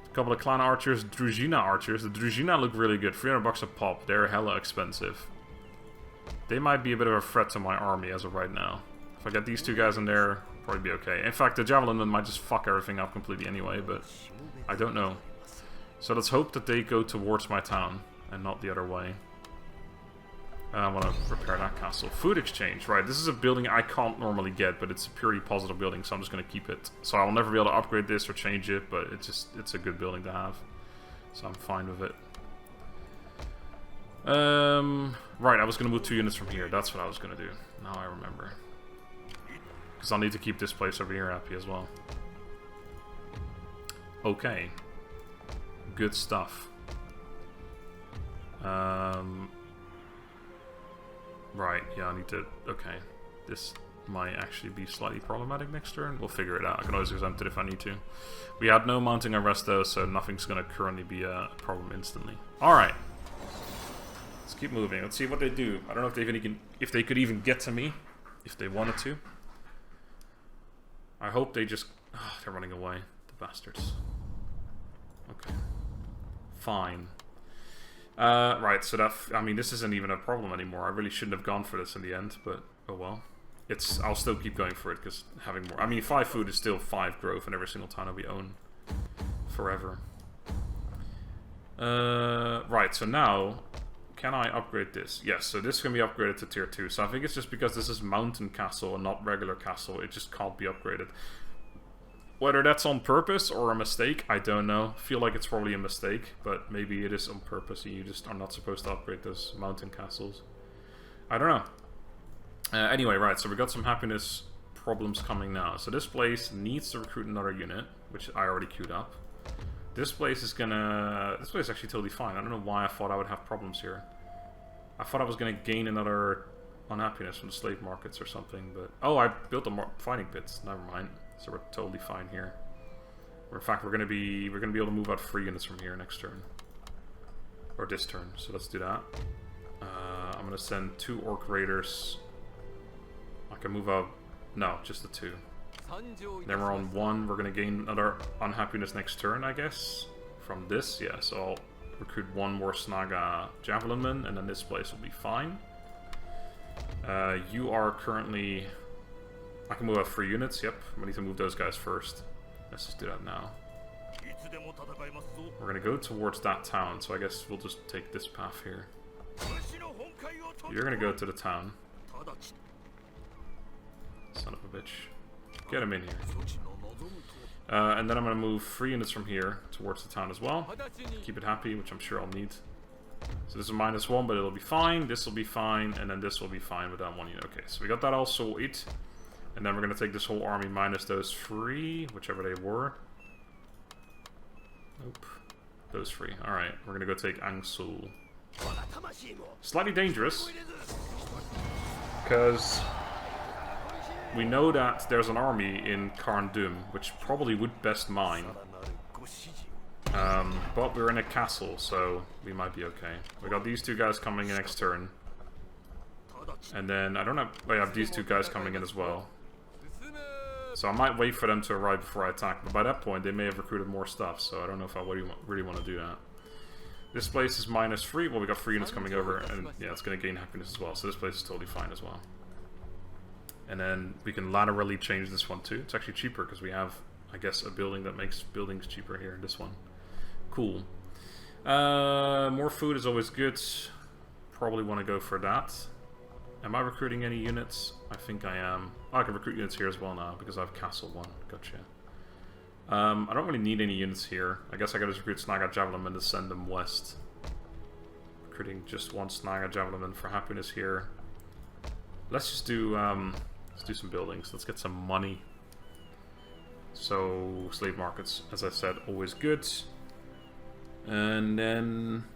A couple of clan archers, Druzhina archers. The Druzhina look really good, 300 bucks a pop. They're hella expensive. They might be a bit of a threat to my army as of right now. If I get these 2 guys in there, probably be okay. In fact, the Javelin might just fuck everything up completely anyway, but I don't know. So let's hope that they go towards my town, and not the other way. I want to repair that castle. Food exchange, right. This is a building I can't normally get, but it's a purely positive building, so I'm just going to keep it. So I'll never be able to upgrade this or change it, but it's a good building to have. So I'm fine with it. Right, I was going to move 2 units from here. That's what I was going to do. Now I remember. Because I'll need to keep this place over here happy as well. Okay. Good stuff. Right, yeah, I need to... Okay. This might actually be slightly problematic next turn. We'll figure it out. I can always exempt it if I need to. We had no mounting unrest though, so nothing's going to currently be a problem instantly. Alright. Let's keep moving. Let's see what they do. I don't know if they could even get to me. If they wanted to. I hope they just... Oh, they're running away. The bastards. Okay. Fine. Right, so that... I mean, this isn't even a problem anymore. I really shouldn't have gone for this in the end, but oh well. I'll still keep going for it, because having more... I mean, 5 food is still 5 growth in every single town that we own. Forever. Right, so now... Can I upgrade this? Yes, so this can be upgraded to tier 2. So I think it's just because this is mountain castle and not regular castle, it just can't be upgraded. Whether that's on purpose or a mistake, I don't know. I feel like it's probably a mistake, but maybe it is on purpose and you just are not supposed to upgrade those mountain castles. I don't know. Anyway, right, so we got some happiness problems coming now. So this place needs to recruit another unit, which I already queued up. This place is gonna... This place is actually totally fine. I don't know why I thought I would have problems here. I thought I was gonna gain another unhappiness from the slave markets or something, but... Oh, I built the fighting pits. Never mind. So we're totally fine here. In fact, we're gonna be able to move out 3 units from here next turn. Or this turn, so let's do that. I'm gonna send 2 Orc Raiders. I can move out... No, just the 2. Then we're on 1. We're gonna gain another unhappiness next turn, I guess. From this, yeah. So I'll recruit 1 more Naga Javelin man, and then this place will be fine. You are currently... I can move out 3 units, yep. I need to move those guys first. Let's just do that now. We're gonna go towards that town, so I guess we'll just take this path here. You're gonna go to the town. Son of a bitch. Get him in here. And then I'm gonna move 3 units from here towards the town as well. Keep it happy, which I'm sure I'll need. So this is -1, but it'll be fine. This will be fine, and then this will be fine with that 1 unit. Okay, so we got that all sorted. And then we're gonna take this whole army minus those 3, whichever they were. Nope. Those 3. Alright, we're gonna go take Angsul. Slightly dangerous. Because we know that there's an army in Karn Dum, which probably would best mine. But we're in a castle, so we might be okay. We got these 2 guys coming in next turn. And then, I don't know... I have these 2 guys coming in as well. So I might wait for them to arrive before I attack, but by that point they may have recruited more stuff, so I don't know if I really want to do that. This place is -3, well we got 3 units coming over, and yeah, it's going to gain happiness as well, so this place is totally fine as well. And then we can laterally change this one too. It's actually cheaper because we have, I guess, a building that makes buildings cheaper here, this one. Cool. More food is always good. Probably want to go for that. Am I recruiting any units? I think I am. Oh, I can recruit units here as well now because I have Castle 1. Gotcha. I don't really need any units here. I guess I gotta recruit Naga Javelin and to send them west. Recruiting just 1 Naga Javelin for happiness here. Let's just do some buildings. Let's get some money. So slave markets, as I said, always good. And then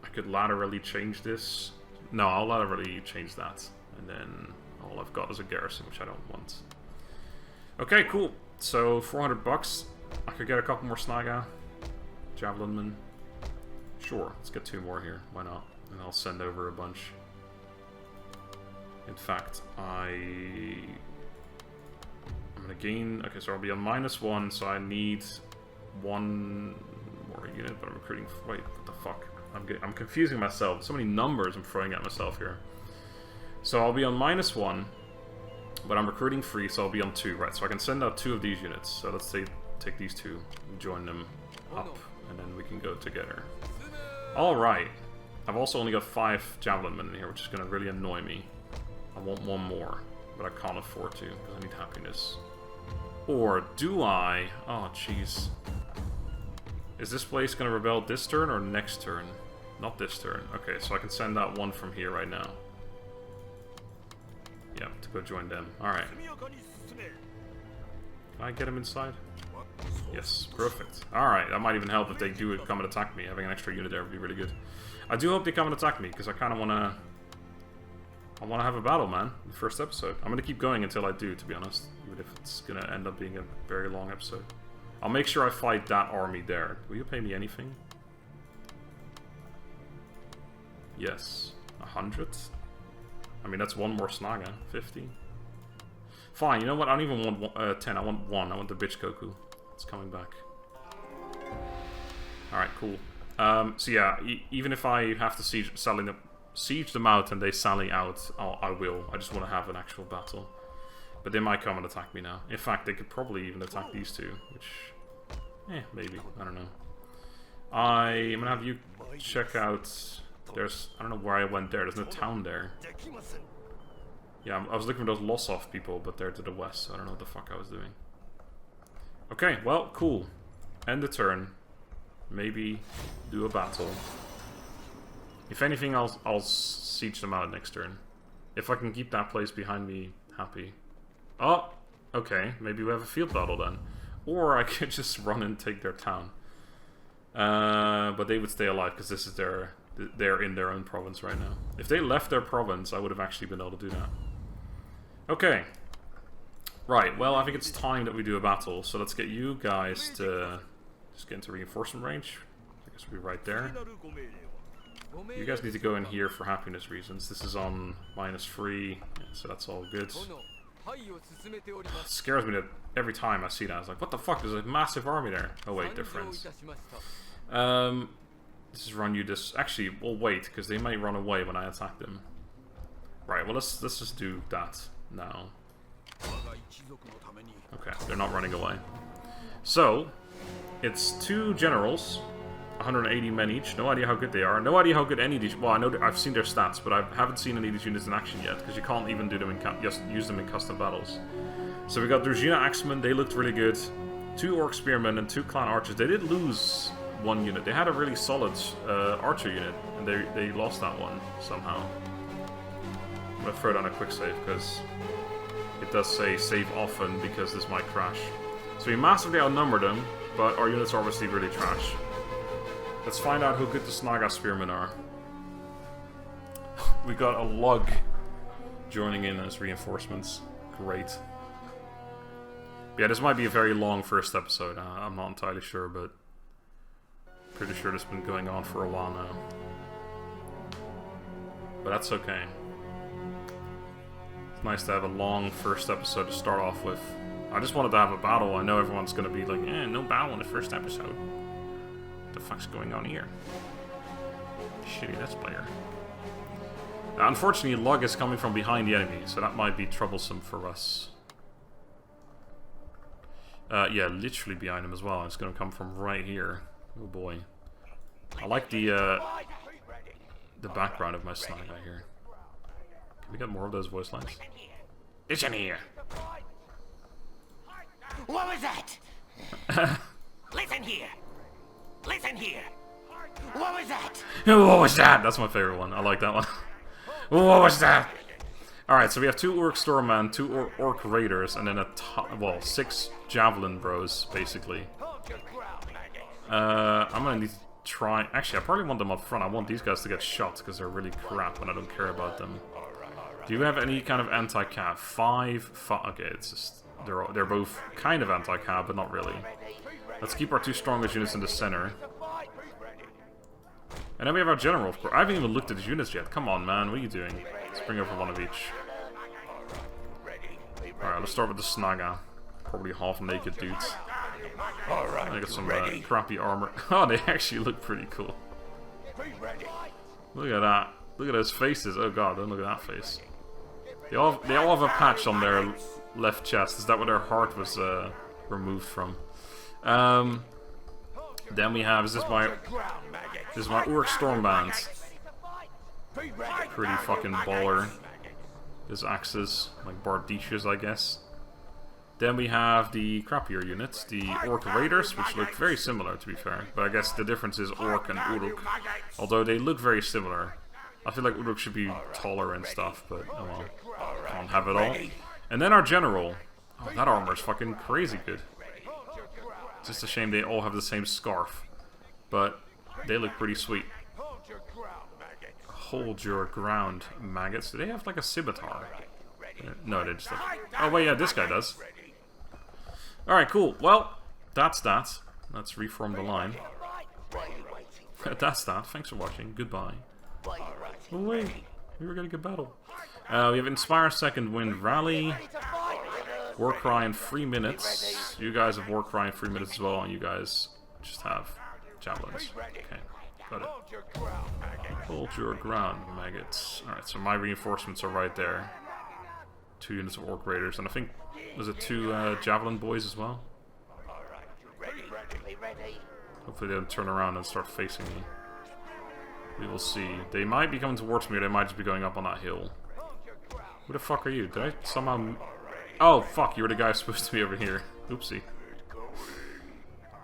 I could laterally change this. No, I'll laterally change that. And then all I've got is a garrison, which I don't want. Okay, cool. So 400 bucks. I could get a couple more Snaga Javelin men. Sure, let's get 2 more here. Why not? And I'll send over a bunch. In fact, I'm gonna gain... Okay, so I'll be on -1, so I need 1 more unit, but I'm recruiting... Wait, what the fuck? I'm confusing myself. So many numbers I'm throwing at myself here. So I'll be on -1, but I'm recruiting 3, so I'll be on 2, right? So I can send out 2 of these units. So let's say take these 2, join them up, and then we can go together. Alright. I've also only got 5 Javelin men in here, which is going to really annoy me. I want 1 more, but I can't afford to, because I need happiness. Or do I? Oh, jeez. Is this place going to rebel this turn or next turn? Not this turn. Okay, so I can send out 1 from here right now. Yeah, to go join them. Alright. Can I get him inside? Yes, perfect. Alright, that might even help if they do come and attack me. Having an extra unit there would be really good. I do hope they come and attack me, because I kind of want to... I want to have a battle, man. The first episode. I'm going to keep going until I do, to be honest. Even if it's going to end up being a very long episode. I'll make sure I fight that army there. Will you pay me anything? Yes. 100? I mean, that's 1 more Snaga. 50. Fine, you know what? I don't even want 10. I want 1. I want the bitch Koku. It's coming back. Alright, cool. So yeah, even if I have to siege them out and they sally out, I will. I just want to have an actual battle. But they might come and attack me now. In fact, they could probably even attack these 2, which... maybe. I don't know. I'm gonna have you check out... There's... I don't know where I went there. There's no town there. Yeah, I was looking for those Lossoff people, but they're to the west, so I don't know what the fuck I was doing. Okay, well, cool. End the turn. Maybe do a battle. If anything, I'll siege them out next turn. If I can keep that place behind me happy. Oh! Okay, maybe we have a field battle then. Or I could just run and take their town. But they would stay alive, because this is they're in their own province right now. If they left their province, I would have actually been able to do that. Okay. Right, well, I think it's time that we do a battle, so let's get you guys to just get into reinforcement range. I guess we'll be right there. You guys need to go in here for happiness reasons. This is on -3, so that's all good. It scares me that every time I see that, I was like, what the fuck, there's a massive army there. Oh wait, they're friends. This is run you this. Actually, we'll wait, because they might run away when I attack them. Right, well let's just do that now. Okay, they're not running away. So, it's 2 generals, 180 men each. No idea how good they are. No idea how good any of these... Well, I know I've seen their stats, but I haven't seen any of these units in action yet, because you can't even do them in just use them in custom battles. So we got Druzhina Axemen, they looked really good. 2 Orc Spearmen and 2 Clan Archers. They did lose 1 unit. They had a really solid Archer unit, and they lost that one somehow. I'm going to throw down a quick save, because it does say save often, because this might crash. So we massively outnumber them, but our units are obviously really trash. Let's find out how good the Naga Spearmen are. We got a lug joining in as reinforcements. Great. Yeah, this might be a very long first episode. I'm not entirely sure, but pretty sure this has been going on for a while now. But that's okay. It's nice to have a long first episode to start off with. I just wanted to have a battle. I know everyone's going to be like, no battle in the first episode. What the fuck's going on here? Shitty Let's Player. Unfortunately, lug is coming from behind the enemy, so that might be troublesome for us. Yeah, literally behind him as well. It's going to come from right here. Oh boy. I like the background of my Naga here. Can we get more of those voice lines? Listen here! What was that? Listen here! Listen here! What was that? What was that? That's my favorite one. I like that one. What was that? Alright, so we have 2 Orc Stormmen, 2 Orc Raiders, and then 6 Javelin Bros, basically. I'm gonna need to try... Actually, I probably want them up front. I want these guys to get shot, because they're really crap, and I don't care about them. Do you have any kind of anti-cav? 5... Okay, it's just... They're both kind of anti-cav, but not really. Let's keep our 2 strongest units in the center. And then we have our general, of course. I haven't even looked at his units yet. Come on, man. What are you doing? Let's bring over one of each. Alright, let's start with the Naga. Probably half-naked dudes. I got some crappy armor. Oh, they actually look pretty cool. Look at that. Look at those faces. Oh god, don't look at that face. They all have a patch on their left chest. Is that where their heart was removed from? Then we have... This is my Orc Stormband. Pretty fucking baller. His axes, like Bardicious, I guess. Then we have the crappier units, the Orc Raiders, which look very similar, to be fair. But I guess the difference is Orc and Uruk. Although they look very similar. I feel like Uruk should be taller and stuff, but oh well. Can't have it all. And then our general. Oh, that armor is fucking crazy good. It's just a shame they all have the same scarf. But they look pretty sweet. Hold your ground, maggots. Do they have like a scimitar? No, they just have... Oh wait, yeah, this guy does. Alright, cool. Well, that's that. Let's reform the line. That's that. Thanks for watching. Goodbye. Oh wait, we were gonna get battle. We have Inspire Second Wind Rally. Warcry in 3 minutes. You guys have Warcry in 3 minutes as well, and you guys just have javelins. Okay, got it. Hold your ground, maggots. Alright, so my reinforcements are right there. 2 units of Orc Raiders, and I think there's 2 Javelin Boys as well. Hopefully they don't turn around and start facing me. We will see. They might be coming towards me, or they might just be going up on that hill. Who the fuck are you? Did I somehow... Oh, fuck, you were the guy supposed to be over here. Oopsie.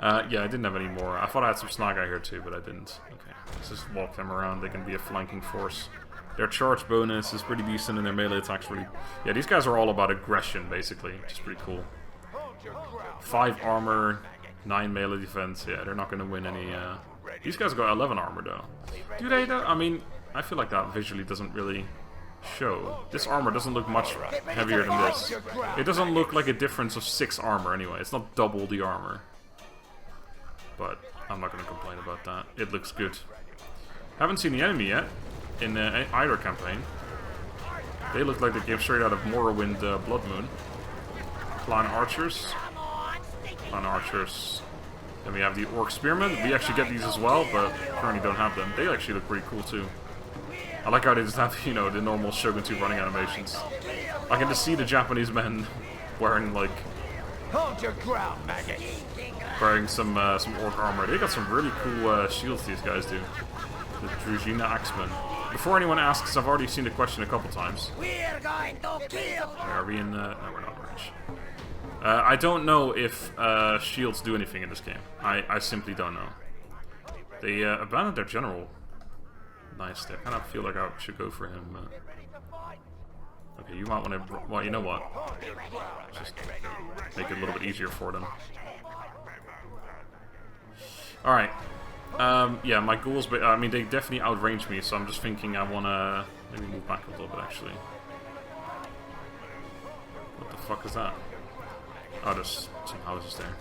Yeah, I didn't have any more. I thought I had some Naga here too, but I didn't. Okay, let's just walk them around. They can be a flanking force. Their charge bonus is pretty decent, and their melee attack's really... Yeah, these guys are all about aggression, basically, which is pretty cool. 5 armor, 9 melee defense. Yeah, they're not going to win any... These guys got 11 armor, though. Do they, though? I mean, I feel like that visually doesn't really show. This armor doesn't look much heavier than this. It doesn't look like a difference of 6 armor anyway. It's not double the armor. But I'm not going to complain about that. It looks good. Haven't seen the enemy yet in either campaign. They look like they came straight out of Morrowind Blood Moon. Clan Archers. Clan Archers. Then we have the Orc Spearman. We actually get these as well, but currently don't have them. They actually look pretty cool too. I like how they just have, you know, the normal Shogun 2 running animations. I can just see the Japanese men wearing, like... Hold your ground, maggot. Wearing some Orc armor. They got some really cool shields, these guys do. The Druzhina Axemen. Before anyone asks, I've already seen the question a couple times. We're going to kill. Are we in... no, we're not in range. I don't know if shields do anything in this game. I simply don't know. They abandoned their general. Nice. I kind of feel like I should go for him. Okay, you might want to... Well, you know what? Just make it a little bit easier for them. Alright. Yeah, my goals... I mean, they definitely outranged me, so I'm just thinking I want to... Maybe move back a little bit, actually. What the fuck is that? Oh, there's some houses there.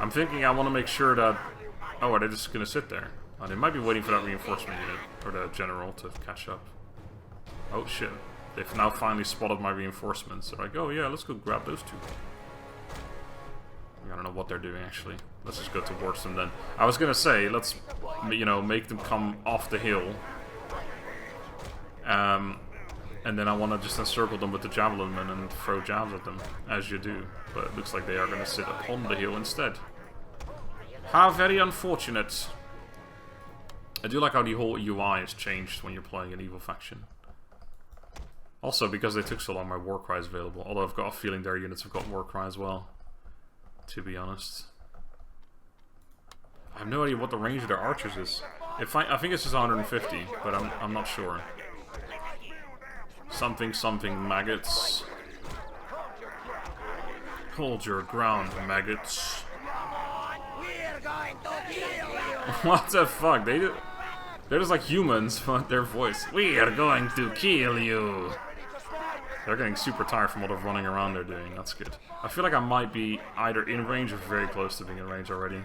I'm thinking I want to make sure that... Oh, are they just going to sit there? Oh, they might be waiting for that reinforcement unit, or the general, to catch up. Oh shit. They've now finally spotted my reinforcements. They're like, oh yeah, let's go grab those two. I don't know what they're doing, actually. Let's just go towards them then. I was going to say, let's, you know, make them come off the hill. And then I want to just encircle them with the Javelin men and throw jabs at them, as you do. But it looks like they are going to sit upon the hill instead. How very unfortunate. I do like how the whole UI is changed when you're playing an evil faction. Also, because they took so long, my Warcry is available. Although I've got a feeling their units have got Warcry as well. To be honest. I have no idea what the range of their archers is. I think it's just 150, but I'm not sure. Something maggots. Hold your ground, maggots. What the fuck? They're just like humans, but their voice. We are going to kill you. They're getting super tired from all the running around they're doing. That's good. I feel like I might be either in range or very close to being in range already.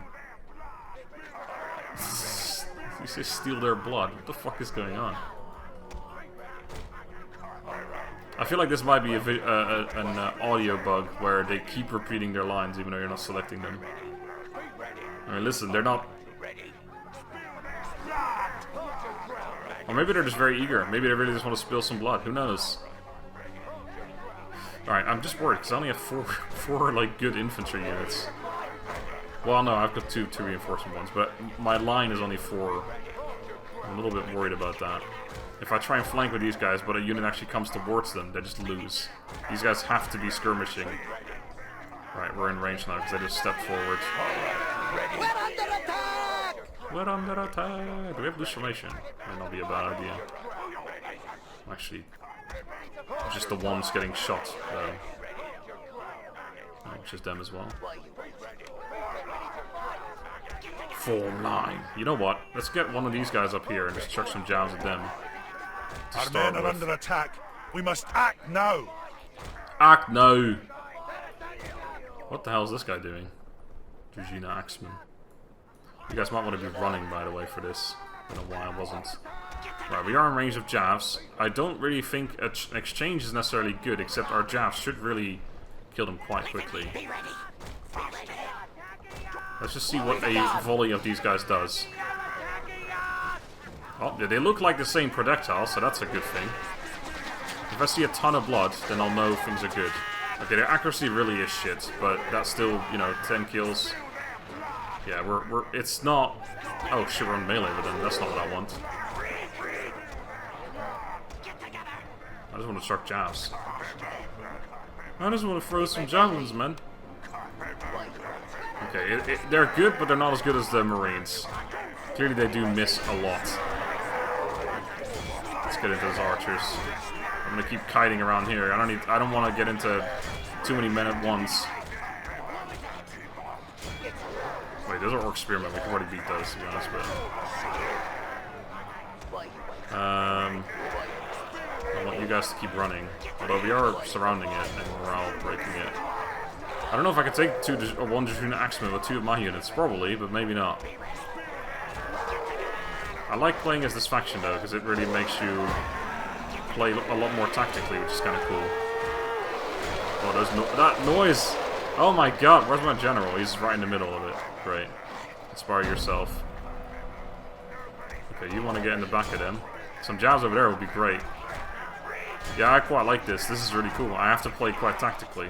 You say steal their blood. What the fuck is going on? I feel like this might be an audio bug where they keep repeating their lines even though you're not selecting them. I mean, listen, they're not... Or maybe they're just very eager. Maybe they really just want to spill some blood. Who knows? Alright, I'm just worried because I only have four like good infantry units. Well, no, I've got two reinforcement ones, but my line is only 4. I'm a little bit worried about that. If I try and flank with these guys, but a unit actually comes towards them, they just lose. These guys have to be skirmishing. Right, we're in range now because they just stepped forward. We're under attack! We're under attack! Do we have loose formation? Might not be a bad idea. Actually, just the ones getting shot, though. Which is them as well. Form line. You know what? Let's get one of these guys up here and just chuck some jabs at them. Our men are under attack. We must act now. Act now. What the hell is this guy doing? Druzhina Axeman. You guys might want to be running, by the way, for this. I don't know why I wasn't. Right, we are in range of jabs. I don't really think an exchange is necessarily good, except our jabs should really kill them quite quickly. Let's just see what a volley of these guys does. Oh, they look like the same projectile, so that's a good thing. If I see a ton of blood, then I'll know things are good. Okay, their accuracy really is shit, but that's still, you know, 10 kills. Yeah, it's not... Oh shit, we're on melee with them. That's not what I want. I just want to chuck jabs. I just want to throw some javelins, man. Okay, they're good, but they're not as good as the Marines. Clearly they do miss a lot. Let's get into those archers. I'm gonna keep kiting around here. I don't want to get into too many men at once. Wait, those are Orc Spearmen. We can already beat those, to be honest, but... I want you guys to keep running. Although we are surrounding it and morale breaking it. I don't know if I could take one Dragoon Axeman with 2 of my units. Probably, but maybe not. I like playing as this faction though, because it really makes you play a lot more tactically, which is kind of cool. Oh, there's that noise! Oh my god, where's my general? He's right in the middle of it. Great. Inspire yourself. Okay, you want to get in the back of them. Some jabs over there would be great. Yeah, I quite like this. This is really cool. I have to play quite tactically.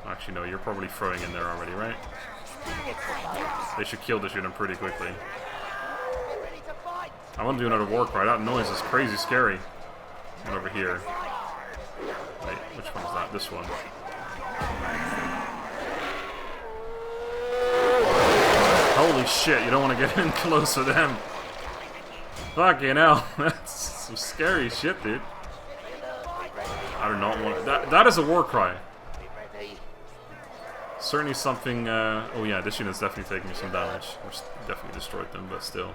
Actually, no, you're probably throwing in there already, right? They should kill this unit pretty quickly. I want to do another war cry. That noise is crazy scary. And over here. Wait, which one is that? This one. Holy shit, you don't want to get in close to them. Fucking hell. That's some scary shit, dude. I do not want... That is a war cry. Certainly something... oh yeah, this unit's definitely taking some damage. Which definitely destroyed them, but still.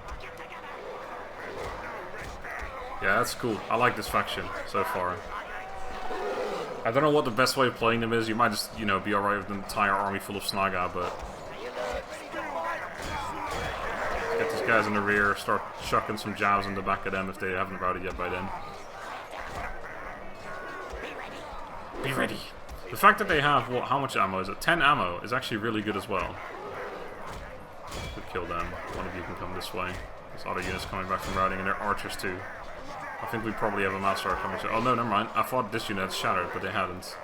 Yeah, that's cool. I like this faction so far. I don't know what the best way of playing them is. You might just, you know, be alright with an entire army full of Snaga, but... Get these guys in the rear, start chucking some jabs in the back of them if they haven't routed yet by then. Be ready. The fact that they have, what, how much ammo is it? 10 ammo is actually really good as well. Could kill them. One of you can come this way. There's other units coming back from routing, and they're archers too. I think we probably have a master coming. Oh no, never mind. I thought this unit had shattered, but they hadn't.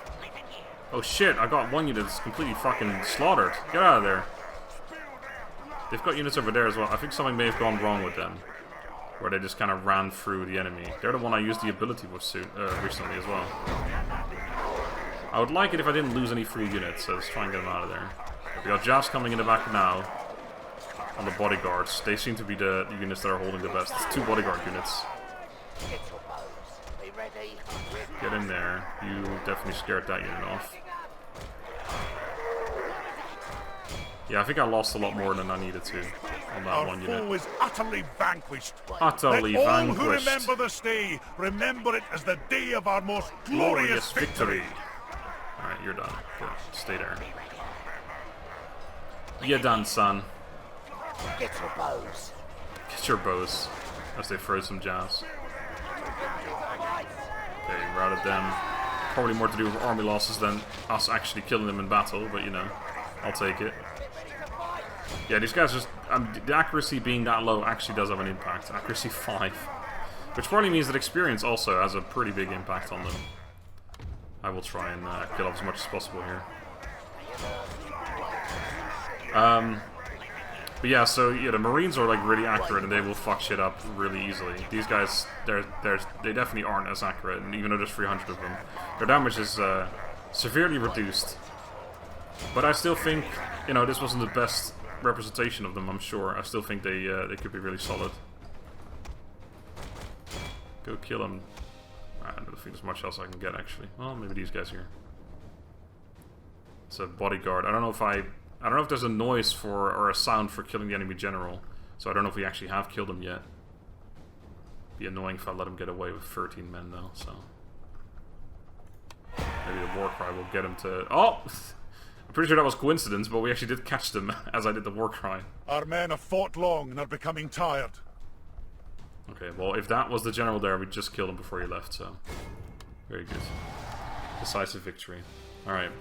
Oh shit, I got one unit that's completely fucking slaughtered. Get out of there. They've got units over there as well. I think something may have gone wrong with them. Where they just kind of ran through the enemy. They're the one I used the ability with recently as well. I would like it if I didn't lose any free units, so let's try and get them out of there. We got jabs coming in the back now. On the bodyguards. They seem to be the units that are holding the best. It's 2 bodyguard units. Get in there. You definitely scared that unit off. Yeah, I think I lost a lot more than I needed to on that one unit. Our foe is utterly vanquished. Utterly Let vanquished. all who remember this day, remember it as the day of our most glorious victory. Alright, you're done. Good. Stay there. You're done, son. Get your bows. Get your bows. As they throw some jabs. Okay, routed them. Probably more to do with army losses than us actually killing them in battle, but you know, I'll take it. Yeah, these guys just... the accuracy being that low actually does have an impact. Accuracy 5. Which probably means that experience also has a pretty big impact on them. I will try and kill off as much as possible here. But yeah, so yeah, the Marines are like really accurate and they will fuck shit up really easily. These guys, they definitely aren't as accurate, and even though there's 300 of them, their damage is severely reduced. But I still think, you know, this wasn't the best representation of them, I'm sure. I still think they could be really solid. Go kill them. I don't think there's much else I can get, actually. Well, maybe these guys here. It's a bodyguard. I don't know if there's a noise for, or a sound for killing the enemy general. So I don't know if we actually have killed him yet. Be annoying if I let him get away with 13 men, though, so... Maybe the war cry will get him to... Oh! I'm pretty sure that was coincidence, but we actually did catch them as I did the war cry. Our men have fought long and are becoming tired. Okay, well, if that was the general there, we just killed him before he left, so... Very good. Decisive victory. Alright.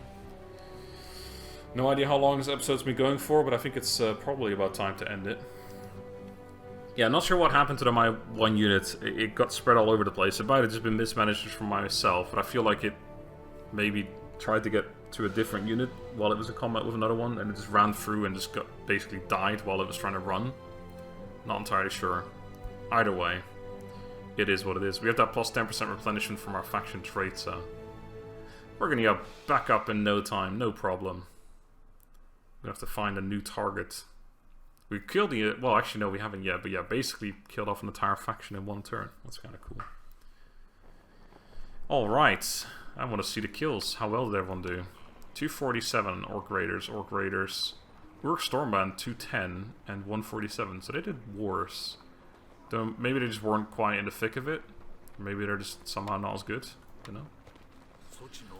No idea how long this episode's been going for, but I think it's probably about time to end it. Yeah, not sure what happened to my one unit. It got spread all over the place. It might have just been mismanaged from myself, but I feel like it maybe tried to get to a different unit while it was in combat with another one, and it just ran through and just basically died while it was trying to run. Not entirely sure. Either way, it is what it is. We have that plus 10% replenishment from our faction trait, so... We're gonna get back up in no time, no problem. We have to find a new target. We killed the... Well, actually, no, we haven't yet. But yeah, basically killed off an entire faction in one turn. That's kind of cool. Alright. I want to see the kills. How well did everyone do? 247 Orc Raiders. Orc Raiders. Orc Stormband 210 and 147. So they did worse. Though maybe they just weren't quite in the thick of it. Or maybe they're just somehow not as good. You know?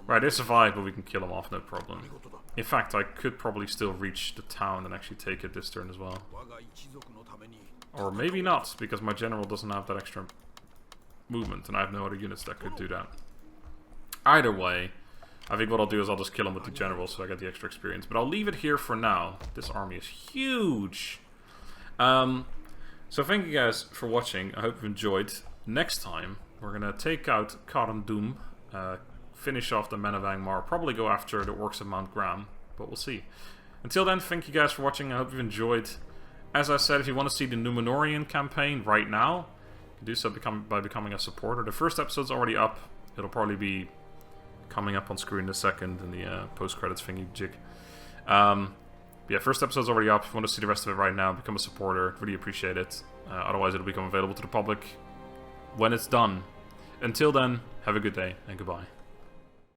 Right, they survived, but we can kill them off, no problem. In fact, I could probably still reach the town and actually take it this turn as well. Or maybe not, because my general doesn't have that extra movement, and I have no other units that could do that. Either way, I think what I'll do is I'll just kill him with the general so I get the extra experience. But I'll leave it here for now. This army is huge! So thank you guys for watching. I hope you've enjoyed. Next time, we're gonna take out Karen Doom, finish off the Men of Angmar, probably go after the Orcs of Mount Graham, but we'll see. Until then, thank you guys for watching. I hope you've enjoyed. As I said, if you want to see the Numenorian campaign right now, you can do so by becoming a supporter. The first episode's already up. It'll probably be coming up on screen in a second in the post-credits thingy jig. Yeah, first episode's already up. If you want to see the rest of it right now, become a supporter. Really appreciate it. Otherwise, it'll become available to the public when it's done. Until then, have a good day and goodbye.